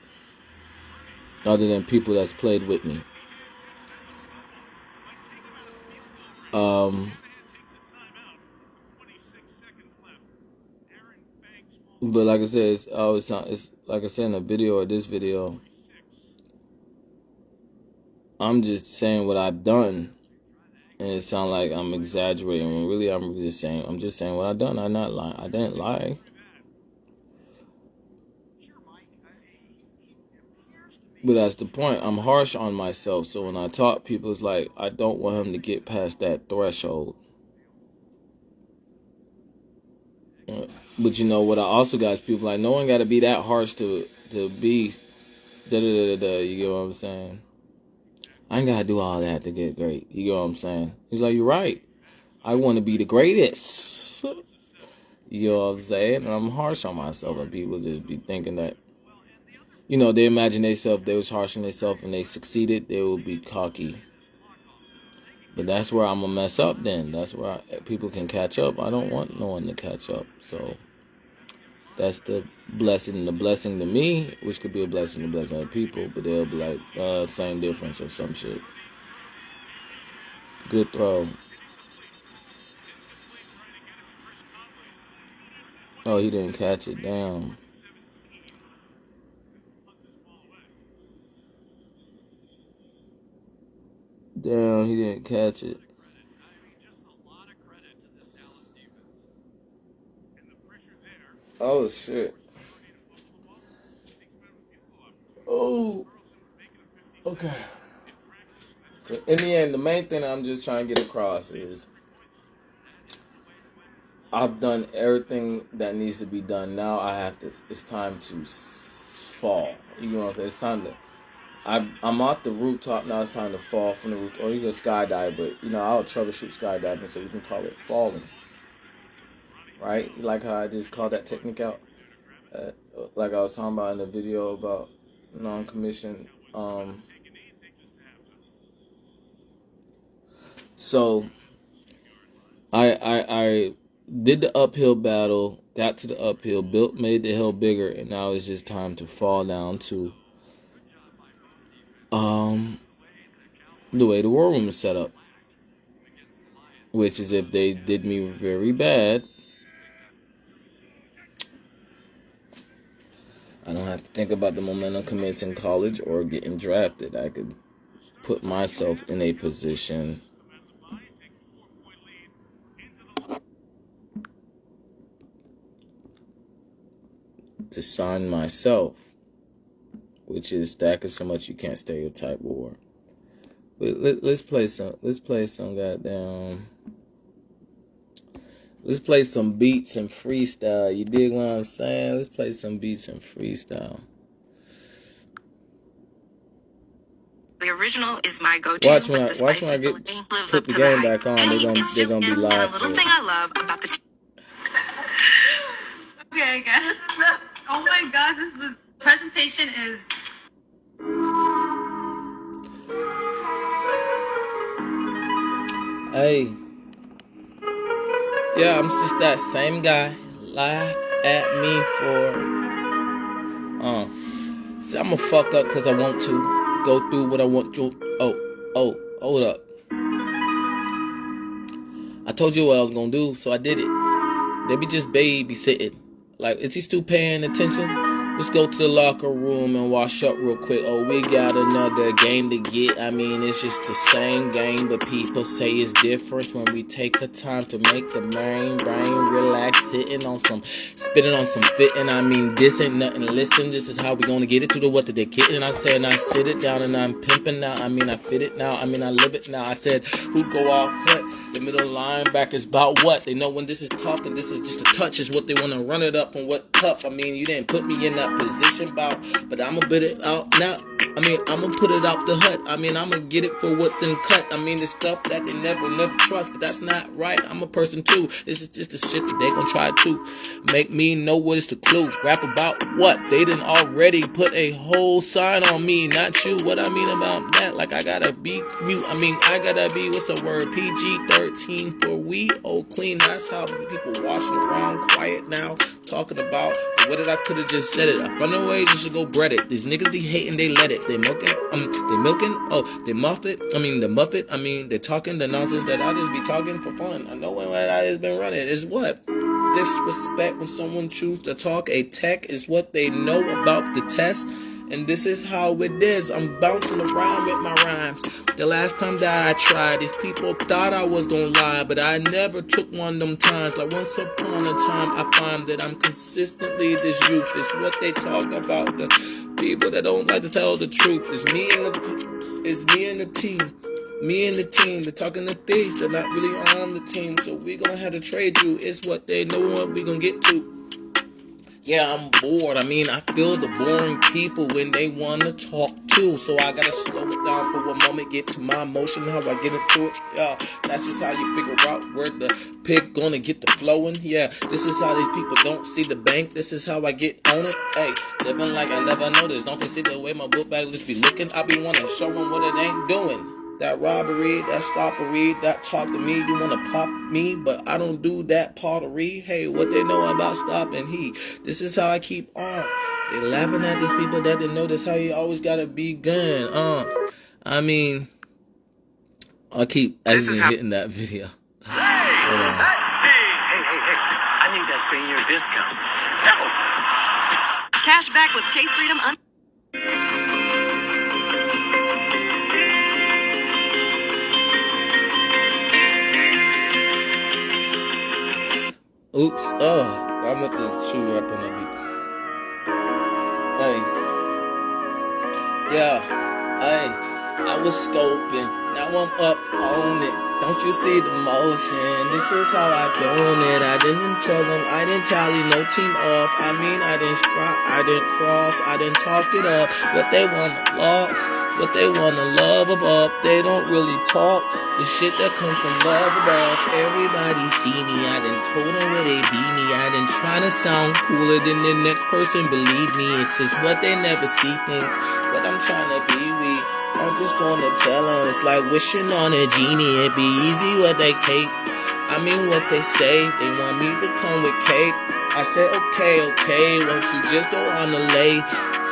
other than people that's played with me. But like I said, it's like I said in a video or this video, I'm just saying what I've done, and it sounds like I'm exaggerating when really I'm just saying what I've done. I'm not lying. I didn't lie. But that's the point. I'm harsh on myself. So when I talk, people, it's like I don't want him to get past that threshold. But you know what I also got is people like, no one got to be that harsh to be da-da-da-da-da. You get what I'm saying? I ain't got to do all that to get great. You get what I'm saying? He's like, you're right. I want to be the greatest. You know what I'm saying? And I'm harsh on myself, and people just be thinking that, they imagine they was harsh on themselves and they succeeded, they will be cocky. But that's where I'm gonna mess up. Then that's where people can catch up. I don't want no one to catch up. So that's the blessing. The blessing to me, which could be a blessing to other people, but they'll be like, same difference or some shit. Good throw. Oh, he didn't catch it. Damn. Damn, he didn't catch it. Oh, shit. Oh. Okay. So, in the end, the main thing I'm just trying to get across is I've done everything that needs to be done. Now I have to, it's time to fall. You know what I'm saying? It's time to, I'm off the rooftop now. It's time to fall from the roof, or you can skydive. But you know, I'll troubleshoot skydiving, so you can call it falling, right? Like how I just called that technique out, like I was talking about in the video about non-commissioned. So I did the uphill battle, got to the uphill, made the hill bigger, and now it's just time to fall down to the way the war room is set up, which is if they did me very bad, I don't have to think about the momentum commits in college or getting drafted. I could put myself in a position to sign myself, which is stacking so much you can't stereotype war. Let's play some goddamn. Let's play some beats and freestyle. You dig what I'm saying? Let's play some beats and freestyle. The original is my go-to. Watch when I get put the game back on. They're gonna be live. And a little thing I love about the. Okay, guys. Oh my God, the presentation is. Hey. Yeah, I'm just that same guy. Laugh at me for. See, I'm gonna fuck up because I want to. Go through what I want to. Hold up. I told you what I was gonna do, so I did it. They be just babysitting. Like, is he still paying attention? Let's go to the locker room and wash up real quick. Oh, we got another game to get. I mean, it's just the same game, but people say it's different when we take the time to make the brain relax, spitting on some fitting. I mean, this ain't nothing. Listen, this is how we gonna get it to the what they're kidding. And I said, I sit it down and I'm pimping now. I mean, I fit it now. I mean, I live it now. I said, who go off what? The middle linebackers about what? They know when this is talking, this is just a touch, is what they want to run it up and what tough. I mean, you didn't put me in that position, but I'ma put it out now. I mean, I'ma put it out the hut. I mean, I'ma get it for what then cut. I mean, the stuff that they never trust, but that's not right. I'm a person too. This is just the shit that they gon' try to make me know what is the clue. Rap about what? They done already put a whole sign on me, not you. What I mean about that? Like, I gotta be cute. I mean, I gotta be, what's the word? PG-13 for we old clean. That's how people washing around quiet now, talking about what did I could have just said it. I run away, just should go bread it. These niggas be hating, they let it. They milking, they muff it. I mean, they muff it. I mean, they talking the nonsense that I just be talking for fun. I know when I just been running is what? Disrespect when someone choose to talk a tech is what they know about the test. And this is how it is. I'm bouncing around with my rhymes. The last time that I tried, these people thought I was gonna lie, but I never took one of them times. Like once upon a time, I find that I'm consistently this youth. It's what they talk about. The people that don't like to tell the truth. It's me and the team. Me and the team, they're talking to thieves. They're not really on the team, so we gonna have to trade you. It's what they know what we gonna get to. Yeah, I'm bored. I mean, I feel the boring people when they want to talk too. So I gotta slow it down for a moment, get to my emotion, how I get into it. Yeah, that's just how you figure out where the pig gonna get the flowing. Yeah, this is how these people don't see the bank. This is how I get on it. Hey, living like I never noticed. Don't they see the way my book bag just be looking? I be wanting to show them what it ain't doing. that robbery, that stoppery, that talk to me. You wanna pop me, but I don't do that pottery. Hey, what they know about stopping he? This is how I keep on. They laughing at these people that didn't know this how you always gotta be gun. I mean, I keep hitting that video. Hey, I need that senior discount. Cash back with Chase Freedom. Oops. I'm with the shoe up on that beat. I was scoping. Now I'm up on it. Don't you see the motion? This is how I done it. I didn't tell them, I didn't tally, no team off. I mean, I didn't cross, I didn't talk it up. What they wanna love above. They don't really talk the shit that come from love above. Everybody see me, I done told them where they be me. I done try to sound cooler than the next person, believe me. It's just what they never see things. But I'm trying to be weak. I'm just gonna tell them it's like wishing on a genie. It'd be easy what they cake. I mean what they say. They want me to come with cake. I said okay. Won't you just go on the lay?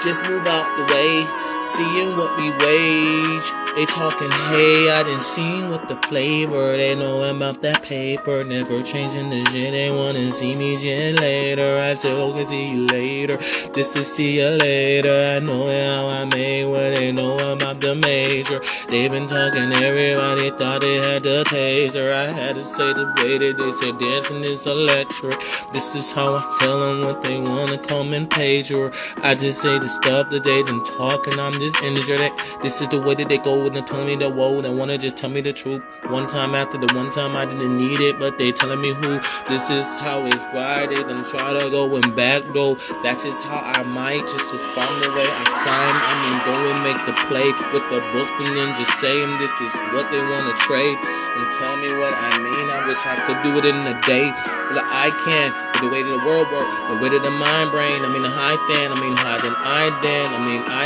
Just move out the way. Seeing what we wage. They talking, hey, I done seen what the flavor. They know about that paper. Never changing the shit. They wanna see me jen later. I said, okay, see you later. This is see you later. I know how I made what they know about the major. They been talking, everybody thought they had the taser. I had to say the way that they said dancing is electric. This is how I tell them what they wanna come and page. Or I just say the stuff that they done talking. I'm just injured. This is the way that they go and telling me that whoa, they wanna just tell me the truth. One time after the one time I didn't need it, but they telling me who. This is how it's right. They done try to go and back though. That's just how I might just find the way I climb. I mean go and make the play with the book and then just say them this is what they wanna trade and tell me what I mean. I wish I could do it in a day, but I can't. But the way that the world works, the way that the mind brain, I mean the high fan, I mean higher than I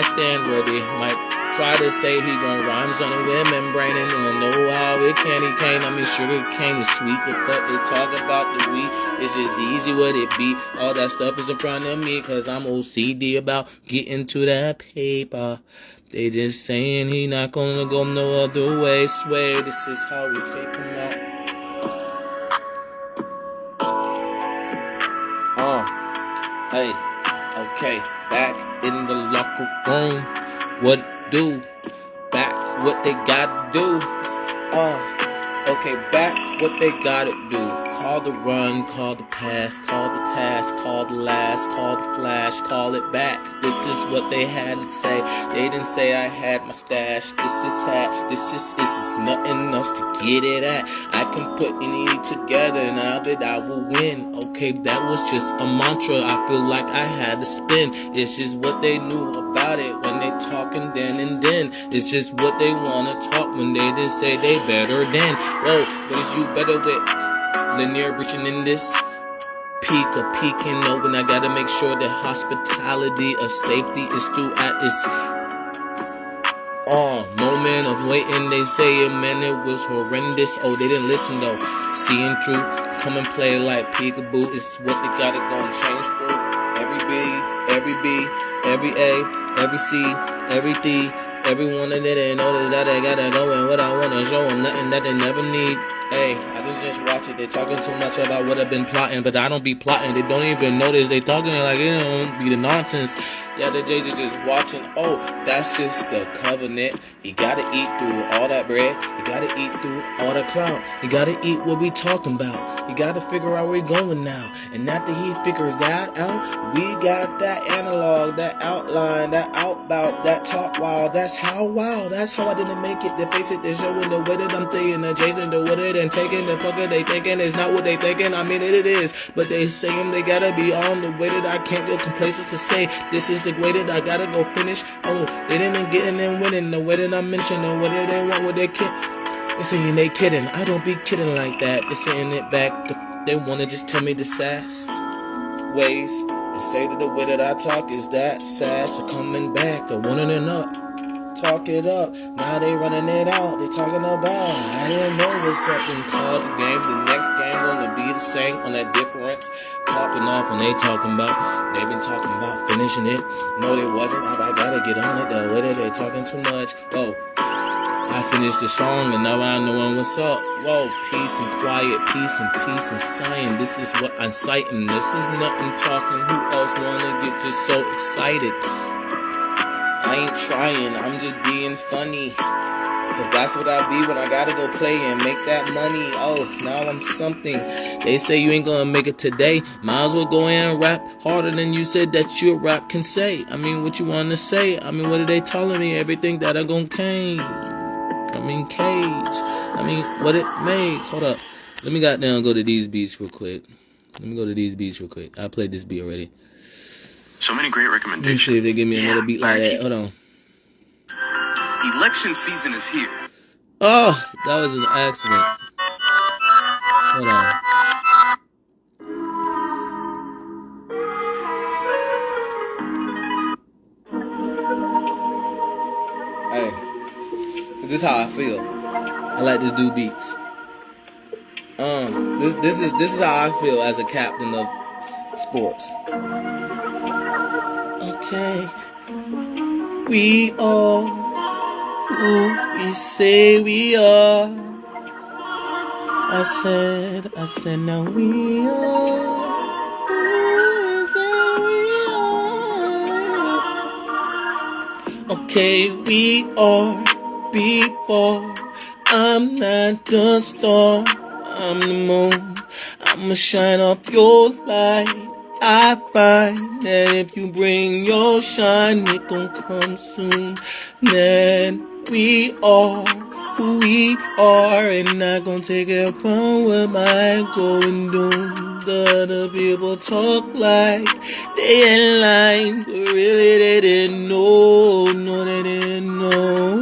stand where they might try to say he gon' rhymes on a women brain and don't know how it can't. I mean sugar cane is sweet, the fuck they talk about the weed. It's just easy what it be. All that stuff is in front of me cause I'm OCD about getting to that paper. They just saying he not gonna go no other way. Swear this is how we take him out. Okay, back in the locker room. What do? Back what they gotta do. Okay, back what they gotta do. Call the run, call the pass, call the task, call the last, call the flash, call it back. This is what they had to say. They didn't say I had my stash. This is nothing else to get it at. I can put any together now that I will win. Okay, that was just a mantra. I feel like I had to spin. It's just what they knew about it when they talking then and then. It's just what they wanna talk when they didn't say they better than. Whoa, what is you better with? Linear reaching in this peeking open. I gotta make sure that hospitality of safety is through at its moment of waiting. They say it, man, it was horrendous. Oh, they didn't listen though. Seeing through, come and play like peekaboo. It's what they gotta go and change through. Every B, every A, every C, every D. Everyone that they know that they gotta go and what I wanna show them, nothing that they never need. Hey, I didn't just watch it. They talking too much about what I've been plotting, but I don't be plotting. They don't even notice. They talking like it don't be the nonsense. Yeah, they just watching. Oh, that's just the covenant. You gotta eat through all that bread. You gotta eat through all the clout. You gotta eat what we talking about. You gotta figure out where we're going now. And after he figures that out, we got that analog, that outline, that outbout, that talk wild. That's how I didn't make it. They face it, they showing the way that I'm thinking, adjacent to what it and taking the fucker they thinking is not what they thinking. I mean it is, but they saying they gotta be on the way that I can't go complacent to say this is the way that I gotta go finish. Oh, they didn't getting and winning the way that I mentioned, the way that they want what they can't. They saying they kidding. I don't be kidding like that. They're saying it back. They wanna just tell me the sass ways and say that the way that I talk is that sass. Are coming back. I want it and up. talk it up. Now they running it out. They talking about, I didn't know what's up. Then call the game. The next game gonna be the same on that difference. Popping off when they talking about. They been talking about finishing it. No, they wasn't. I gotta get on it though. Whether they talking too much. Whoa. I finished the song and now I'm knowing what's up. Whoa, peace and quiet, peace and sign. This is what I'm citing. This is nothing talking. Who else wanna get just so excited? I ain't trying, I'm just being funny. Cause that's what I be when I gotta go play and make that money. Oh, now I'm something. They say you ain't gonna make it today. Might as well go in and rap harder than you said that your rap can say. I mean, what you wanna say? I mean, what are they telling me? Everything that I'm gonna cage. What it made. Hold up. Let me go to these beats real quick. I played this beat already. So many great recommendations. Let me see if they give me another beat like that. Hold on. Election season is here. Oh, that was an accident. Hold on. Hey, this is how I feel. I like this dude beats. This is how I feel as a captain of sports. Okay, we are who we say we are. I said now we are who we say we are. Okay, we are before. I'm not the star, I'm the moon. I'ma shine up your light. I find that if you bring your shine, it gon' come soon. Then we are who we are, and not gon' take it from what might go and do. The other people talk like they ain't lying, but really they didn't know. No, they didn't know.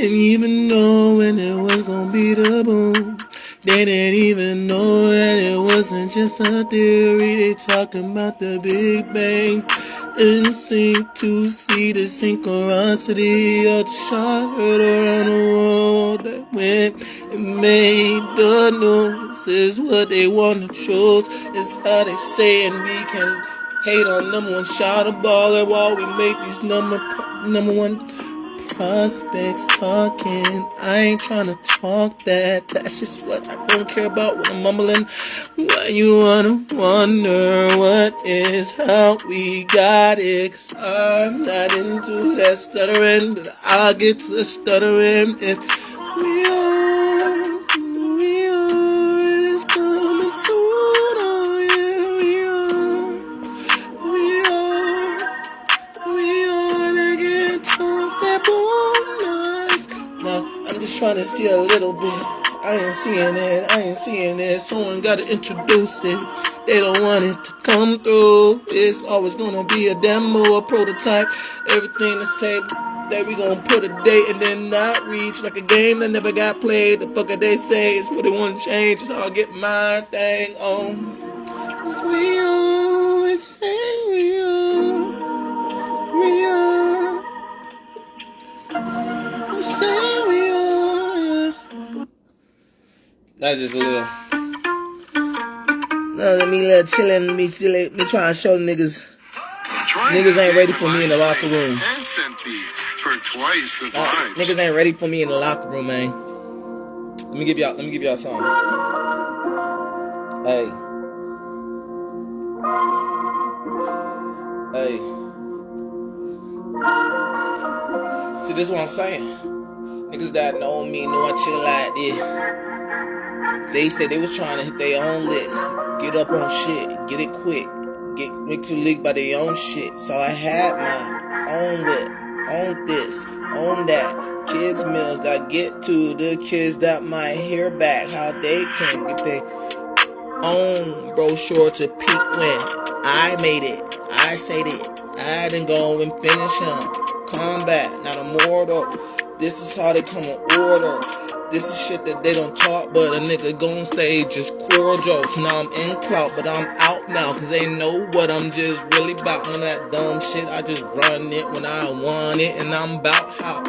Even know when it was gonna be the boom. They didn't even know that it wasn't just a theory. They talking about the Big Bang. Didn't seem to see the synchronicity of the shot heard around the world that went and made the news. Is what they want to choose. It's how they say, and we can hate on number one shot of baller while we make these number one prospects talking. I ain't trying to talk that. That's just what I don't care about when I'm mumbling. Why you wanna wonder what is how we got it? 'Cause I'm not into that stuttering, but I'll get to the stuttering if we are who we are. And it's coming soon. Oh yeah, we are they get talk that boom nice. Now I'm just trying to see a little bit. I ain't seeing it. Someone gotta introduce it. They don't want it to come through. It's always gonna be a demo, a prototype. Everything is tabled. That we gonna put a date and then not reach, like a game that never got played. The fuck they say is what they wanna change. It's how I get my thing on. 'Cause we always say we are. That's just a little. No, me little chillin', me trying to show niggas. Niggas ain't ready for me in the locker room. Niggas ain't ready for me in the locker room, man. Let me give y'all something. Hey. See, this is what I'm saying. Niggas that know me know I chill like this. They said they was trying to hit their own list. Get up on shit. Get it quick. Make to leak by their own shit. So I had my own whip. On this. On that. Kids meals that get to the kids that might hear back. How they can get their own brochure to peak when I made it. I said it. I didn't go and finish him. Combat, not immortal. This is how they come in order. This is shit that they don't talk, but a nigga gon' stage just cordial. So now I'm in clout, but I'm out now, cause they know what I'm just really about. None of that dumb shit, I just run it when I want it, and I'm about how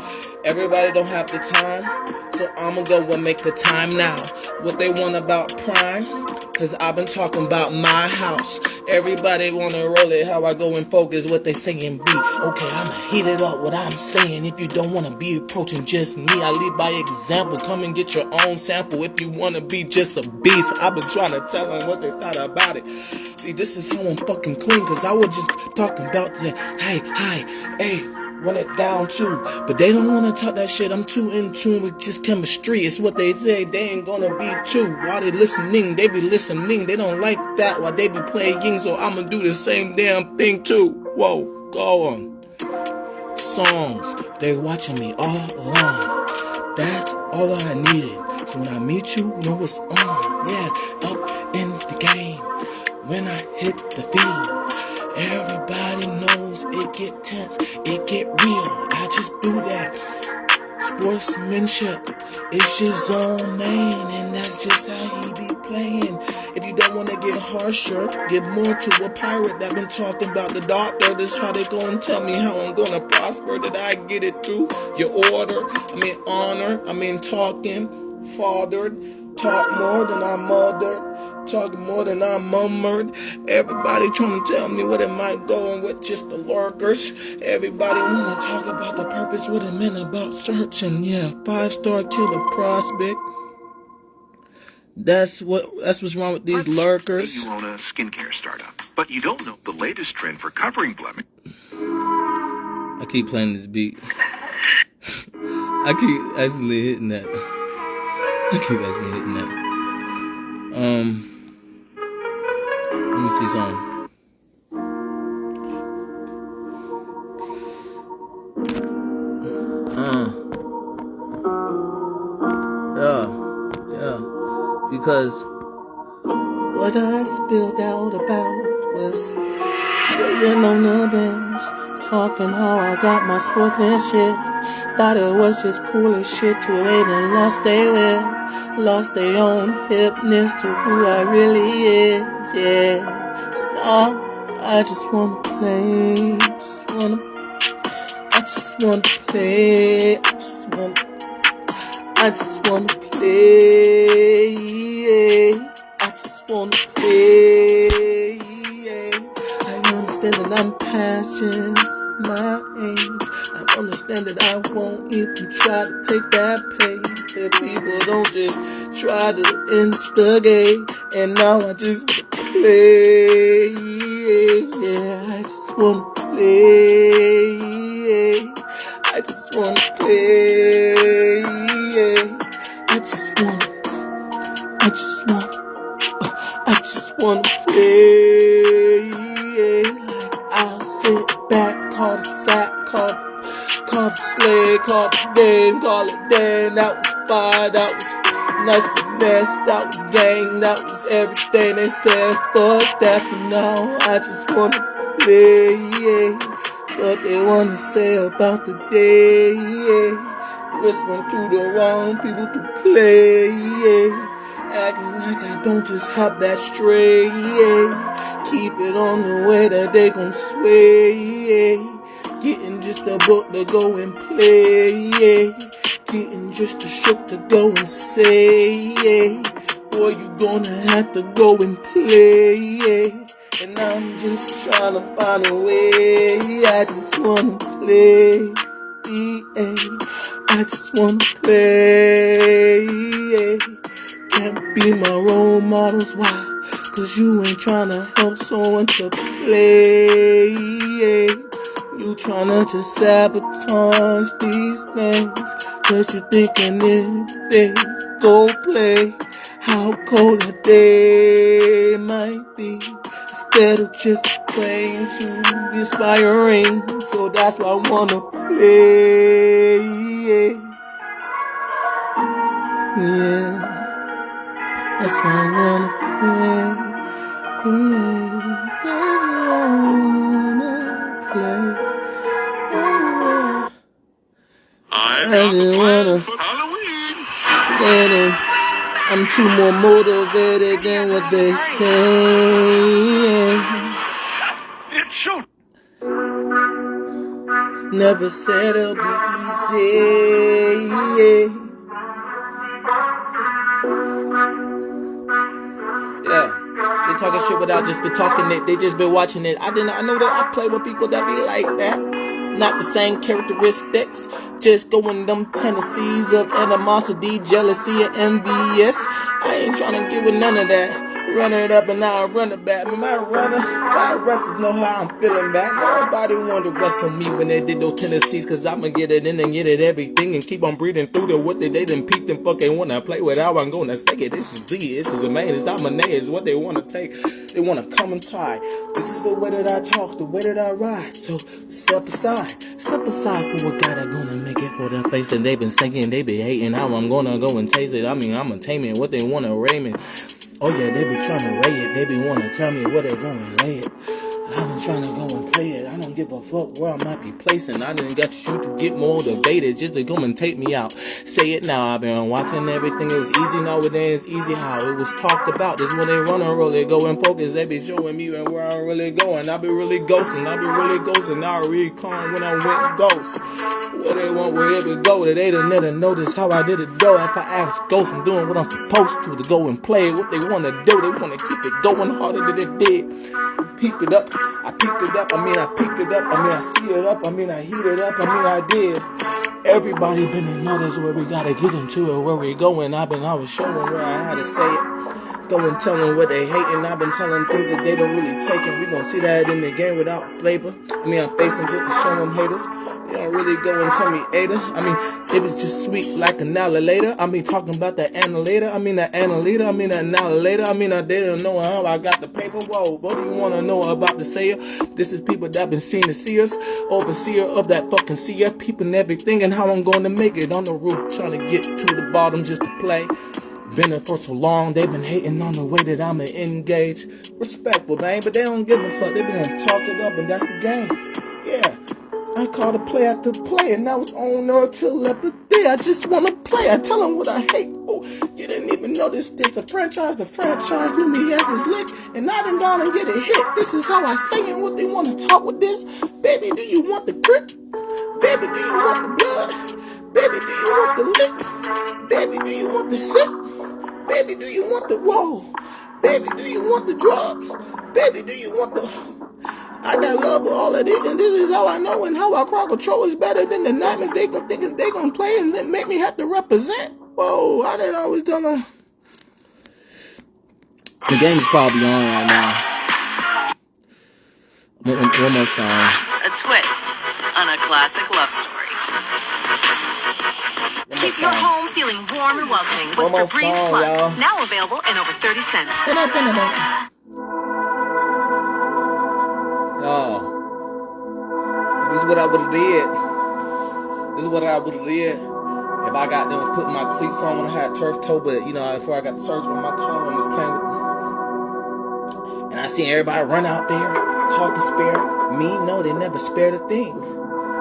everybody don't have the time, so I'ma go and make the time now. What they want about prime, cause I've been talking about my house. Everybody wanna roll it, how I go and focus what they saying be. Okay, I'ma heat it up what I'm saying. If you don't wanna be approaching just me, I lead by example. Come and get your own sample if you wanna be just a beast. I've been trying to tell them what they thought about it. See, this is how I'm fucking clean, cause I was just talking about the hey, hi, hey, run it down too. But they don't wanna talk that shit. I'm too in tune with just chemistry. It's what they say. They ain't gonna be too. While they listening, they be listening. They don't like that while they be playing. So I'ma do the same damn thing too. Whoa, go on. Songs, they watching me all along. That's all I needed. So when I meet you, know it's on. Yeah, up in the game. When I hit the field, everybody knows it get tense, it get real. I just do that. Sportsmanship, it's just all main, and that's just how he be playing. If you don't want to get harsher, get more to a pirate that been talking about the doctor. This how they gonna tell me how I'm gonna prosper. Did I get it through your order? I mean honor, I mean talking, fathered, talk more than I mothered. Talking more than I murmured. Everybody trying to tell me what it might go on with just the lurkers. Everybody wanna talk about the purpose, what it meant about searching. Yeah, 5-star killer prospect. That's what's wrong with these lurkers. You own a skincare startup, but you don't know the latest trend for covering blemish. I keep playing this beat. I keep actually hitting that. Let me see something. Yeah. Because what I spilled out about was chilling on the bench, talking how I got my sportsmanship. Thought it was just cool as shit till they done lost their way, lost their own hipness to who I really is. Yeah. So now I just wanna play, I just wanna play. I just wanna play, yeah. I just wanna play, yeah. I understand that I'm passionate, my age. I understand that I won't if you try to take that pace. That people don't just try to instigate. And now I just wanna play, yeah. I just wanna play, yeah. I just wanna play, yeah. I just wanna play, yeah. Like I'll sit back, call the sack, call the slay, call the game, call it day. That was fire, that was nice finesse, that was gang, that was everything they said. Fuck that, so now I just wanna play, yeah. What they wanna say about the day, yeah. Whispering to the wrong people to play, yeah. Acting like I don't just have that stray, yeah. Keep it on the way that they gon' sway, yeah. Getting just a book to go and play, yeah. Getting just a shook to go and say, yeah. Boy, you gonna have to go and play, yeah. And I'm just trying to find a way. I just wanna play, yeah. I just wanna play, yeah. Can't be my role models, why? Cause you ain't tryna help someone to play, yeah. You tryna just sabotage these things, cause you thinking if they go play, how cold a day might be, instead of just playing to be inspiring. So that's why I wanna play, yeah. That's why I wanna I've I got the just plans wanna for Halloween. get in. I'm too more motivated than what they say. It's show. Never said it'll be easy. Yeah. They talking shit without just been talking it. They just been watching it. I know that I play with people that be like that. Not the same characteristics. Just going them tendencies of animosity, jealousy, and envious. I ain't trying to get with none of that. Run it up and I'll run it back. My wrestlers know how I'm feeling back. Nobody wanted to wrestle me when they did those tendencies. Cause I'ma get it in and get it everything. And keep on breathing through the what they done peeped and fucking wanna play with how I'm gonna say it. This is Z. This is amazing. It's dominate. It's what they wanna take. They wanna come and tie. This is the way that I talk, the way that I ride. So step aside for what God are gonna make it for them face. And they been thinking, they be hating how I'm gonna go and taste it. I mean, I'm taming what they wanna ray me. Oh yeah, they be trying to ray it. They be wanna tell me where they gonna lay it. I've been trying to go and play it. I don't give a fuck where I might be placing. I didn't got you to get motivated just to come and take me out. Say it now. I've been watching everything. It was easy. Nowadays it's easy how it was talked about. This when they run and roll. They go and focus. They be showing me where I'm really going. I be really ghosting. I really calm when I went ghost. Where they want, where it would go. They done never notice how I did it though. If I ask ghost, I'm doing what I'm supposed to go and play what they wanna do. They wanna keep it going harder than it did. Peep it up, I picked it up, I picked it up, I see it up, I heat it up, I did. Everybody been in notice where we gotta get into it, where we going. I was showing where I had to say it. Go and tell them what they hating. I've been telling things that they don't really take, and we gon' see that in the game without flavor. I'm facing just to show them haters. They don't really go and tell me Ada. It was just sweet like an annihilator. Talking about the annihilator. That annihilator. That annihilator. They don't know how I got the paper. Whoa, what do you wanna know about the sayer? This is people that been seen the seers, overseer of that fucking seer, peeping everything and how I'm gonna make it on the roof, trying to get to the bottom just to play. Been there for so long, they've been hating on the way that I'm engaged. Respectful, man, but they don't give a fuck. They been gonna talk it up, and that's the game. Yeah, I call the play after play, and I was on there till the day. I just wanna play. I tell them what I hate. Oh, you didn't even know this. The franchise knew me as this lick, and I done gone and get a hit. This is how I say it. What they wanna talk with this? Baby, do you want the grip? Baby, do you want the blood? Baby, do you want the lick? Baby, do you want the sip? Baby, do you want the whoa? Baby, do you want the drug? Baby, do you want the... I got love with all of this, and this is how I know and how I crowd control is better than the nightmares they gon' think they gon' play and then make me have to represent. Whoa, I didn't always done them. The game's probably on right now. One more song. A twist on a classic love story. Keep your home feeling warm and welcoming with Febreze Plug. Now available in over 30 cents. Oh, this is what I would've did. If I got them was putting my cleats on when I had turf toe, but before I got the surgery on my toe, and this came with, and I seen everybody run out there talking spare. Me, no, they never spared a thing.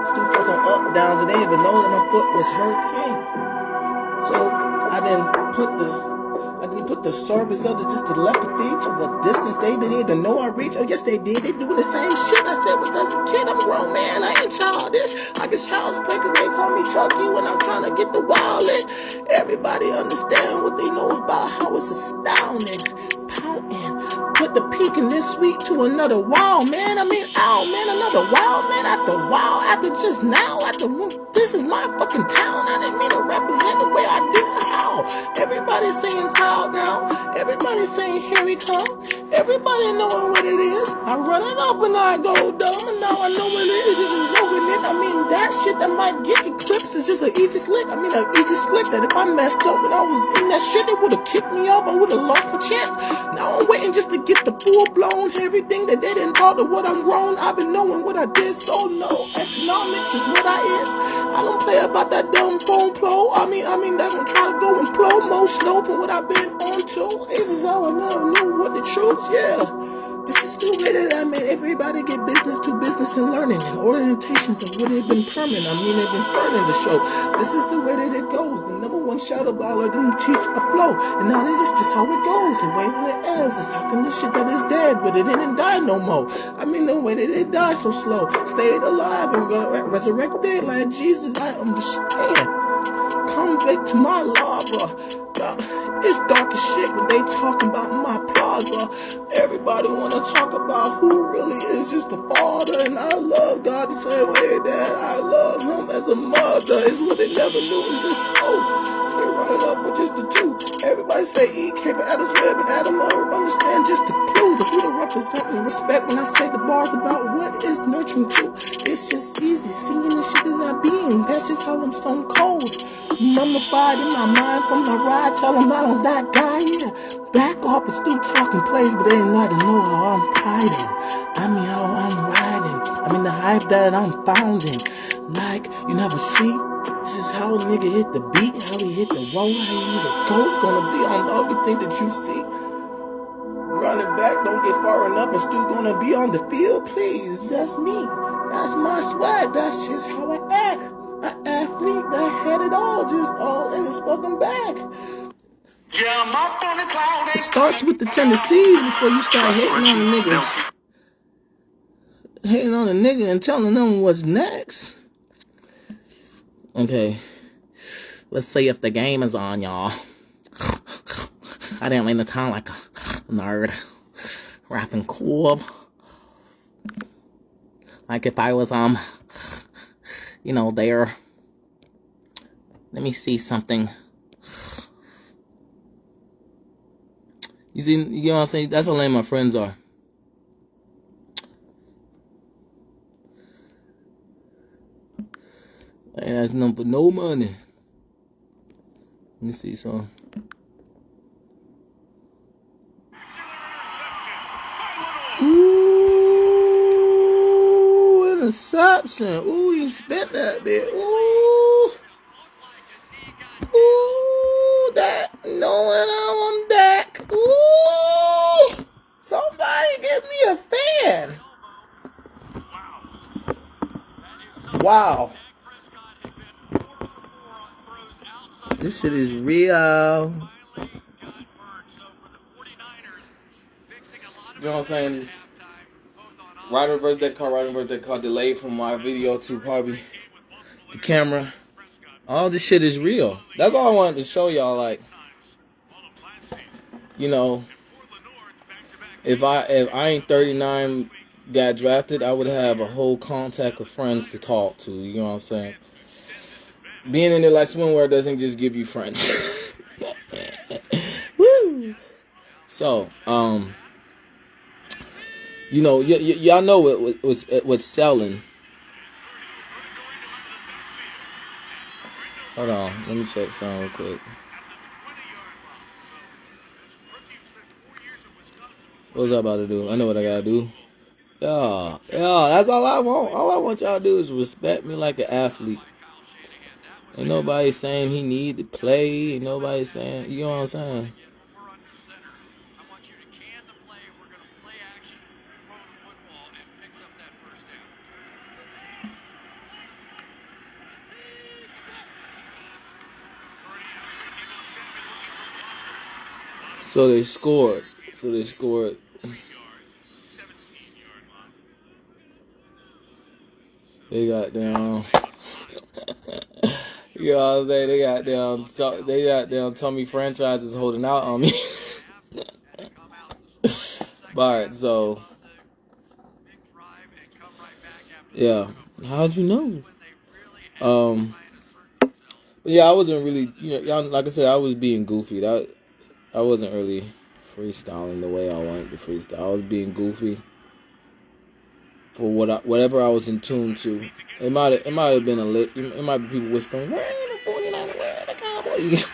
Stood first on up, downs, and they didn't even know that my foot was hurting. So I didn't put the service of just telepathy to a distance they didn't even know I reached. Oh yes, they did. They doing the same shit I said was as a kid. I'm a grown man. I ain't childish. I get child's play because they call me Chucky when I'm trying to get the wild in. Everybody understand what they know about how it's astounding. Pouting. Put the peak in this sweet to another wow, man. Another wow, man. After just now. This is my fucking town. I didn't mean to represent the way I do. How? Everybody's saying crowd now. Everybody's saying here we come. Everybody knowing what it is. I run it up when I go dumb, and now I know what it is. Just showing it. That shit that might get eclipsed is just an easy slick. An easy slick that if I messed up when I was in that shit, it would've kicked me off. I would've lost my chance. Now I'm waiting just to get the full blown everything that they didn't talk to what I'm grown. I've been knowing what I did, so no. Economics is what I is. I don't play about that dumb phone flow. They gonna try to go and slow-mo slow from what I've been on to. This is how I know what the truth, yeah. This is the way that I made everybody get business to business and learning and orientations of what they've been permanent. I mean, they've been starting to show. This is the way that it goes. The number one shadow baller didn't teach a flow. And now that is just how it goes. It waves in the airs. It's talking this shit that is dead, but it didn't die no more. I mean, the way that it died so slow. Stayed alive and resurrected like Jesus. I understand. Come back to my lava. It's dark as shit when they talking about my plaza. Everybody wanna talk about who really is just a father. And I love God the same way that I love him as a mother. It's what they never knew. It's just they running up with just the two. Everybody say E.K. for Adam's Web and Adam understand just the clues. If you don't represent and respect when I say the bars about what is nurturing too. It's just easy seeing the shit that I being. That's just how I'm stone cold. Mummified in my mind from the ride. Tell them not on that guy, yeah. Back off and still talking plays, but they ain't let them know how I'm hiding. I mean how I'm riding. I mean the hype that I'm founding. Like you never see. This is how a nigga hit the beat, how he hit the wall, how he hit the goat. Gonna be on everything that you see. Running back, don't get far enough and still gonna be on the field, please. That's me. That's my swag. That's just how I act. An athlete that had it all, just all in his fucking bag. Yeah, I'm up on the cloud. It starts with the tendencies before you start hating on the niggas. Hating on the nigga and telling them what's next. Okay. Let's see if the game is on, y'all. I didn't mean to sound like a nerd. Rapping cool. Like if I was, there. Let me see something. You see, you know what I'm saying? That's how lame my friends are. And that's no money. Let me see some. Ooh, interception. Ooh, you spent that bit. Ooh. Ooh, that knowing I'm on deck. Ooh. Somebody give me a fan. Wow. This shit is real. You know what I'm saying? Right reverse that car, delayed from my video to probably the camera. All this shit is real. That's all I wanted to show y'all. Like, if I ain't 39 got drafted, I would have a whole contact of friends to talk to. You know what I'm saying? Being in there like swimwear doesn't just give you friends. Woo! So, y'all know what's selling. Hold on, let me check something real quick. What's I about to do? I know what I gotta do. Yeah, that's all I want. All I want y'all to do is respect me like an athlete. Ain't nobody saying he need to play. Ain't nobody saying, you know what I'm saying? So they scored. They got down. You know what I'm saying? They got down. Tommy franchise is holding out on me. Alright, so yeah. How'd you know? Yeah, I wasn't really, y'all, like I said, I was being goofy. I wasn't really freestyling the way I wanted to freestyle. I was being goofy for whatever I was in tune to. It might have been it might be people whispering, "Where are the 49? Where are the Cowboys?"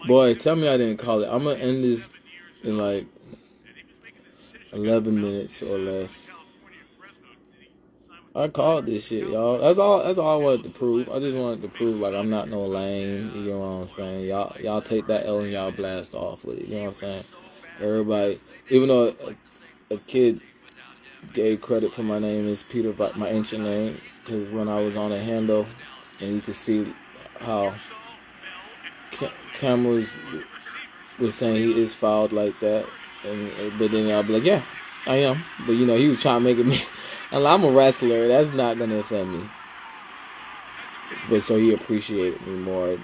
Boy, tell me I didn't call it. I'm gonna end this in like 11 minutes or less. I called this shit, y'all. That's all I wanted to prove. I just wanted to prove like I'm not no lame. You know what I'm saying? Y'all take that L and y'all blast off with it. You know what I'm saying? Everybody, even though a kid gave credit for my name is Peter, my ancient name, because when I was on a handle, and you could see how cameras was saying he is fouled like that, but then I'll be like, yeah, I am. But you know, he was trying to make it me. I'm a wrestler. That's not gonna offend me. But so he appreciated me more,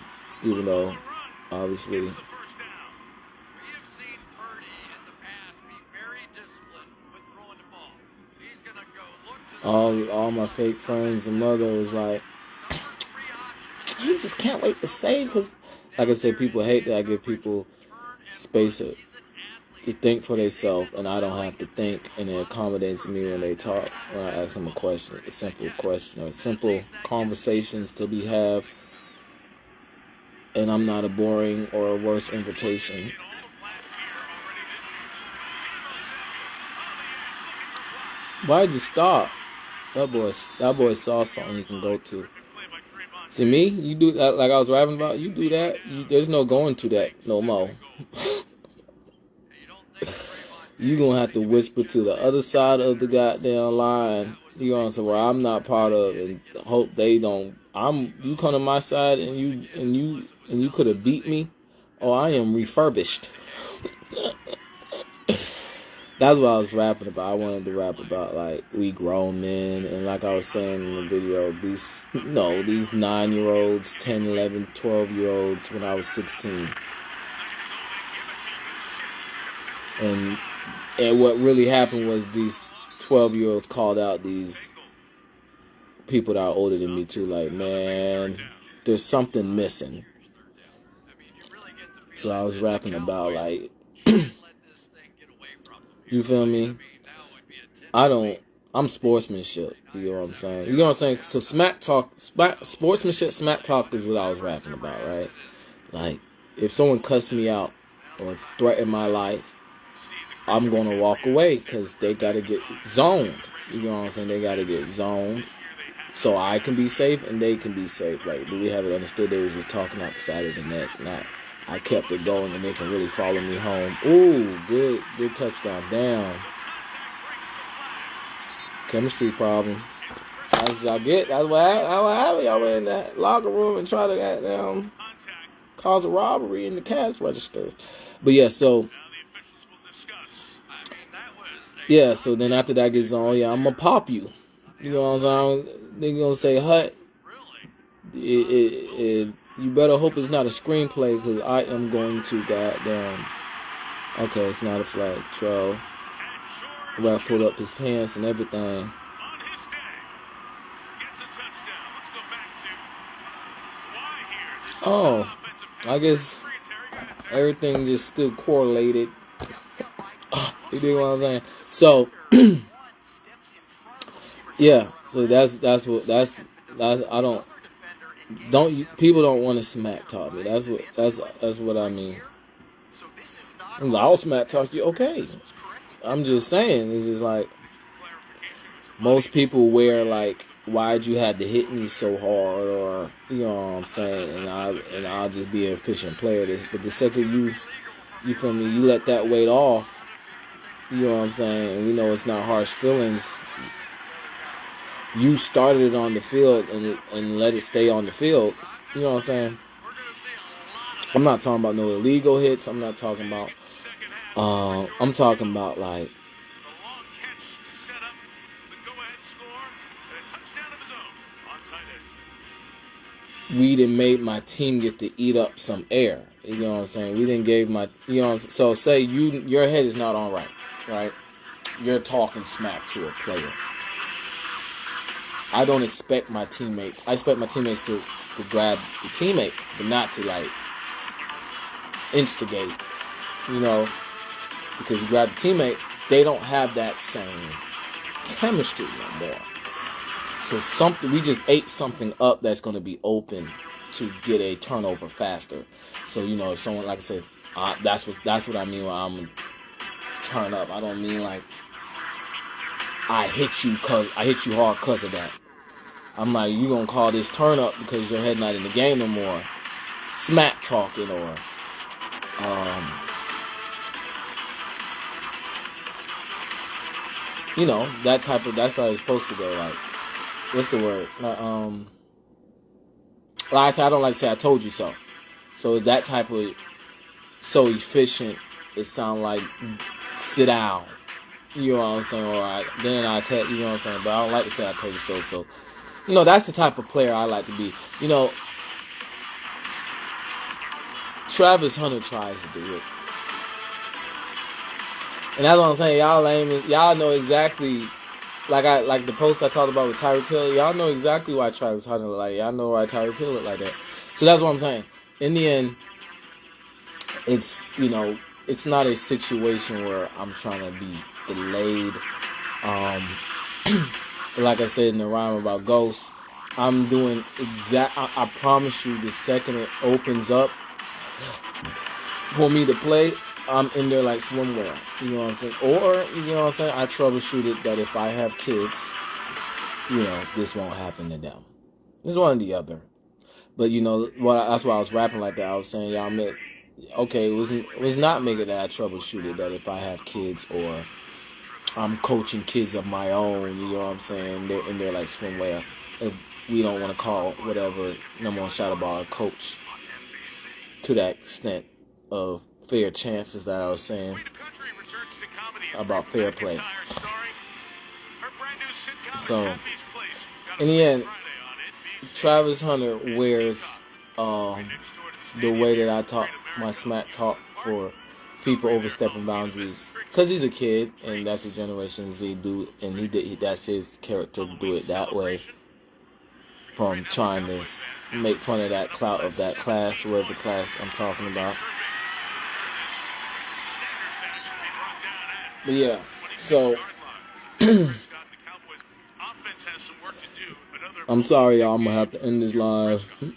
even though, obviously. All my fake friends and mother was like, you just can't wait to save, because, like I said, people hate that I give people space to think for themselves, and I don't have to think, and it accommodates me when they talk, when I ask them a simple question, or simple conversations to be had, and I'm not a boring or a worse invitation. Why'd you stop? That boy saw something you can go to. See me? You do that like I was rapping about. You do that. There's no going to that no more. You gonna have to whisper to the other side of the goddamn line. You gonna say, "Well, I'm not part of," and hope they don't. You come to my side and you could have beat me. Oh, I am refurbished. That's what I was rapping about. I wanted to rap about, like, we grown men, and like I was saying in the video, these 9-year-olds, 10, 11, 12-year-olds when I was 16. And what really happened was these 12-year-olds called out these people that are older than me too, like, man, there's something missing. So I was rapping about, like, you feel me? I'm sportsmanship. You know what I'm saying? You know what I'm saying? So sportsmanship, smack talk is what I was rapping about, right? Like, if someone cussed me out or threatened my life, I'm going to walk away because they got to get zoned. You know what I'm saying? They got to get zoned so I can be safe and they can be safe. Like, do we have it understood? They was just talking out the side of the neck. I kept it going and they can really follow me home. Ooh, good touchdown. Damn. Chemistry problem. That's what y'all get. That's what happened. Y'all went in that locker room and try to cause a robbery in the cash registers. But yeah, so then after that gets on, I'm gonna pop you. You know what I'm saying? They're gonna say, Hut, you better hope it's not a screenplay, because I am going to goddamn. Okay, it's not a flag. Troll. Rap pulled up his pants and everything. Oh, I guess everything just still correlated. You dig what I'm saying? So, yeah. So that's people don't want to smack talk me. That's what I mean. I'll smack talk you, okay. I'm just saying, it's just like most people wear like, why'd you have to hit me so hard, or you know what I'm saying, and I'll just be an efficient player. But the second you feel me, you let that weight off, you know what I'm saying, and we know it's not harsh feelings. You started it on the field and let it stay on the field. You know what I'm saying? I'm not talking about no illegal hits. I'm not talking about. I'm talking about like. We didn't make my team get to eat up some air. You know what I'm saying? We didn't give my. You know. So say your head is not on right? You're talking smack to a player. I don't expect my teammates. I expect my teammates to grab the teammate, but not to like instigate. You know, because you grab the teammate, they don't have that same chemistry no more. So we just ate something up that's going to be open to get a turnover faster. So you know, if someone, like I said, that's what I mean when I'm turn up. I don't mean like I hit you hard because of that. I'm like, you gonna call this turn up because your head not in the game no more. Smack talking or you know, that's how it's supposed to go. Like, what's the word? Like I said, I don't like to say I told you so. So it's that type of so efficient. It sound like sit down. You know what I'm saying? Or then I tell you know what I'm saying. But I don't like to say I told you so. So you know, that's the type of player I like to be. You know, Travis Hunter tries to do it. And that's what I'm saying. Y'all know exactly, like the post I talked about with Tyreek Hill. Y'all know exactly why Travis Hunter look like. Y'all know why Tyreek Hill look like that. So that's what I'm saying. In the end, it's, you know, it's not a situation where I'm trying to be delayed. Like I said in the rhyme about Ghost, I'm doing I promise you, the second it opens up for me to play, I'm in there like swimwear. You know what I'm saying? Or, you know what I'm saying, I troubleshoot it that if I have kids, you know, this won't happen to them. It's one or the other. But, you know, that's why I was rapping like that. I was saying, y'all make, okay, it was not making that I troubleshoot it that if I have kids or I'm coaching kids of my own, you know what I'm saying, they're in there like swimwear. If we don't want to call whatever number one shot about a coach to that extent of fair chances that I was saying about fair play. So, in the end, Travis Hunter wears the way that I talk, my smack talk for people overstepping boundaries, because he's a kid and that's what Generation Z do, and that's his character to do it that way, from trying to make fun of that clout of that class, whatever class I'm talking about. But yeah, so I'm sorry, y'all. I'm gonna have to end this live. Yeah,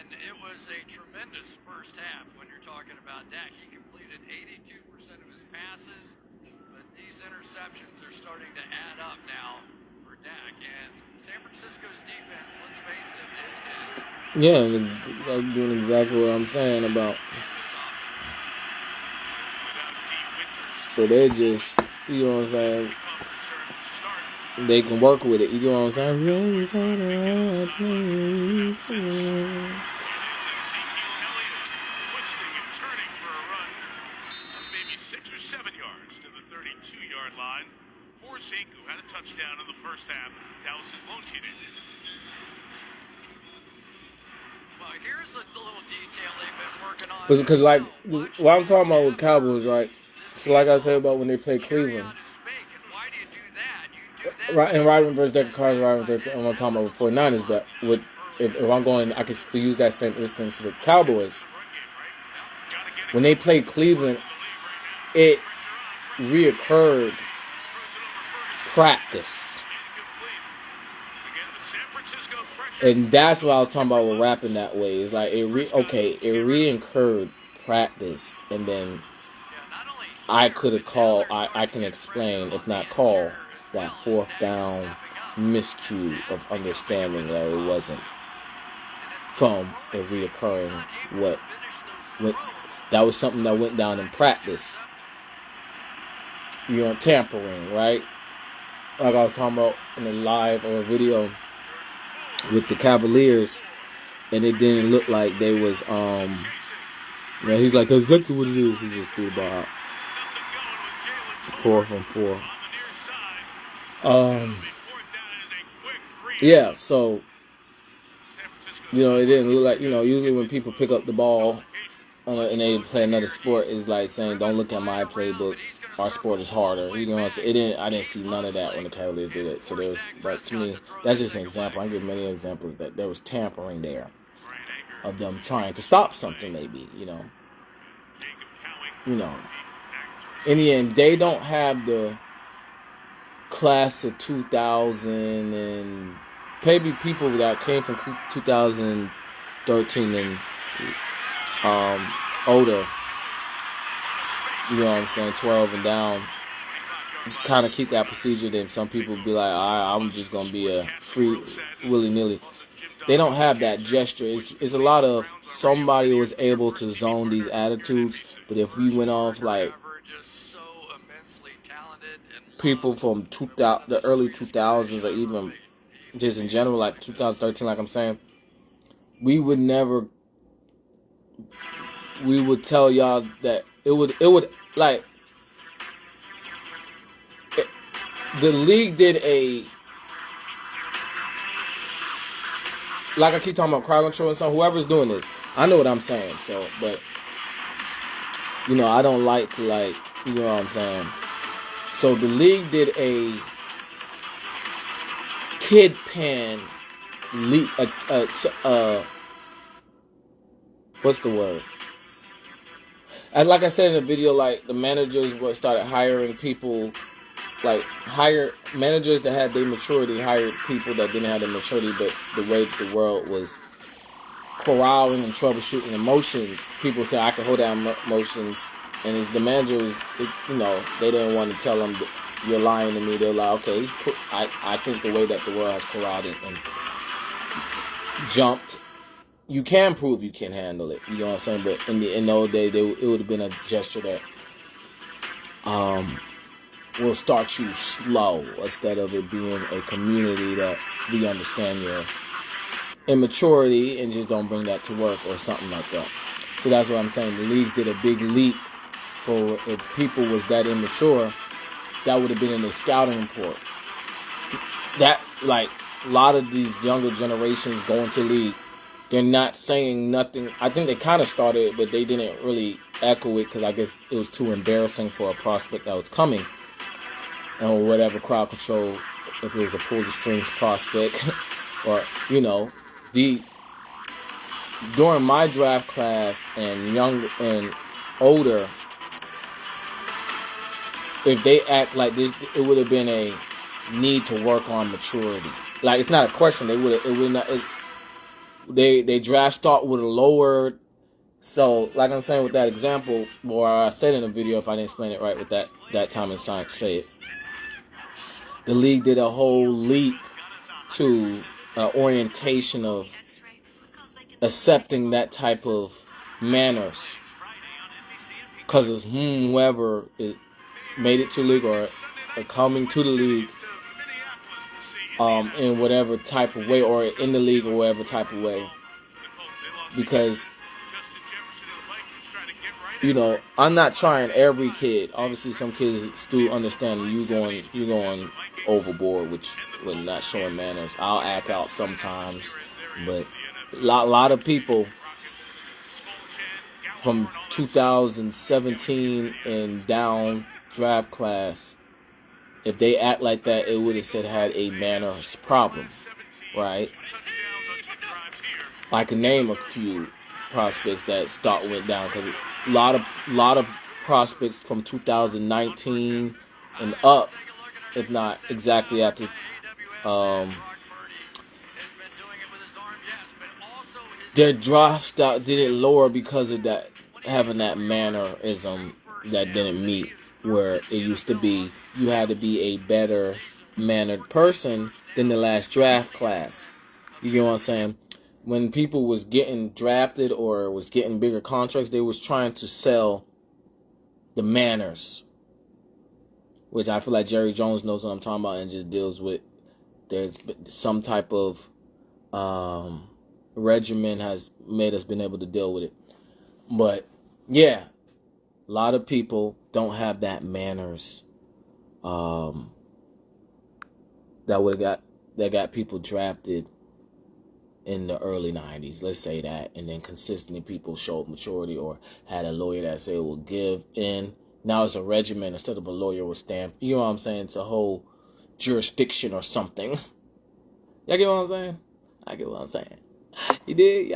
and it was a tremendous first half when you're talking about Dak. He completed 82% of his passes, but these interceptions are starting to add up now for Dak. And San Francisco's defense, let's face it, it is. Yeah, like doing exactly what I'm saying about. But they're just, you know what I'm saying, they can work with it, you know what I'm saying? Really turn around, please. Twisting and turning for a run of maybe 6 or 7 yards to the 32-yard line for Zeke, who had a touchdown in the first half. Dallas's lone cheater. Well, here's a little detail they've been working on. Because, like, what I'm talking about with Cowboys, right? So, like I said about when they play Cleveland. Right, and Rodman versus Decker Carr, Rodman versus, I'm talking about with 49ers, but if I'm going, I could still use that same instance with Cowboys. When they played Cleveland, it reoccurred practice. And that's what I was talking about with rapping that way. It's like, it reoccurred practice, and then I could have called, I can explain, if not call, that fourth down miscue of understanding that it wasn't from a reoccurring that was something that went down in practice. You know, tampering, right? Like I was talking about in a live or a video with the Cavaliers, and it didn't look like they was you know, he's like, that's exactly what it is. He just threw the ball out. 4 from 4. Yeah, so, you know, it didn't look like, you know, usually when people pick up the ball and they play another sport, it's like saying, don't look at my playbook, our sport is harder. You know, I didn't see none of that when the Cavaliers did it. So but to me, that's just an example. I give many examples that there was tampering there of them trying to stop something, maybe, you know. In the end, they don't have the class of 2000 and maybe people that came from 2013 and older, you know what I'm saying, 12 and down, kind of keep that procedure, then some people be like, I'm just going to be a free willy-nilly. They don't have that gesture. It's a lot of somebody was able to zone these attitudes, but if we went off like people from the early 2000s, or even just in general, like 2013, like I'm saying, we would tell y'all that it would like the league did a, like I keep talking about crowd control and stuff. Whoever's doing this, I know what I'm saying. So, but I don't like to you know what I'm saying. So the league did a kid pan league. What's the word? And like I said in the video, like the managers started hiring people, like hire managers that had their maturity, hired people that didn't have the maturity, but the way the world was corralling and troubleshooting emotions, people say I can hold down emotions, and as the managers, they didn't want to tell them you're lying to me. They're like, okay, I think the way that the world has corralled and jumped, you can prove you can handle it. You know what I'm saying? But in the old day, it would have been a gesture that will start you slow instead of it being a community that we understand your immaturity and just don't bring that to work or something like that. So that's what I'm saying. The leagues did a big leap for if people was that immature, that would have been in their scouting report. That, like, a lot of these younger generations going to league, they're not saying nothing. I think they kind of started it, but they didn't really echo it because I guess it was too embarrassing for a prospect that was coming. Or whatever, crowd control, if it was a pull the strings prospect. Or, during my draft class and younger and older, if they act like this, it would have been a need to work on maturity. Like, it's not a question. They draft stock would have lowered. So, like I'm saying with that example, or I said in the video, if I didn't explain it right with that time in science, say it. The league did a whole leap to orientation of accepting that type of manners, because it's whoever made it to the league or coming to the league in whatever type of way, or in the league or whatever type of way, because I'm not trying every kid. Obviously some kids still understand you going overboard, which with not showing manners. I'll act out sometimes, but a lot of people from 2017 and down draft class, if they act like that, it would have said had a manners problem, right? I can name a few prospects that stock went down because a lot of prospects from 2019 and up, if not exactly after their draft stock didn't lower because of that, having that mannerism that didn't meet where it used to be. You had to be a better mannered person than the last draft class. You get what I'm saying? When people was getting drafted or was getting bigger contracts, they was trying to sell the manners, which I feel like Jerry Jones knows what I'm talking about and just deals with. There's some type of regimen has made us been able to deal with it. But yeah, a lot of people don't have that manners that got people drafted in the early 90s, let's say that, and then consistently people showed maturity or had a lawyer that said will give in. Now it's a regimen instead of a lawyer will stand. You know what I'm saying? It's a whole jurisdiction or something. Y'all get what I'm saying? I get what I'm saying. You did? Yeah.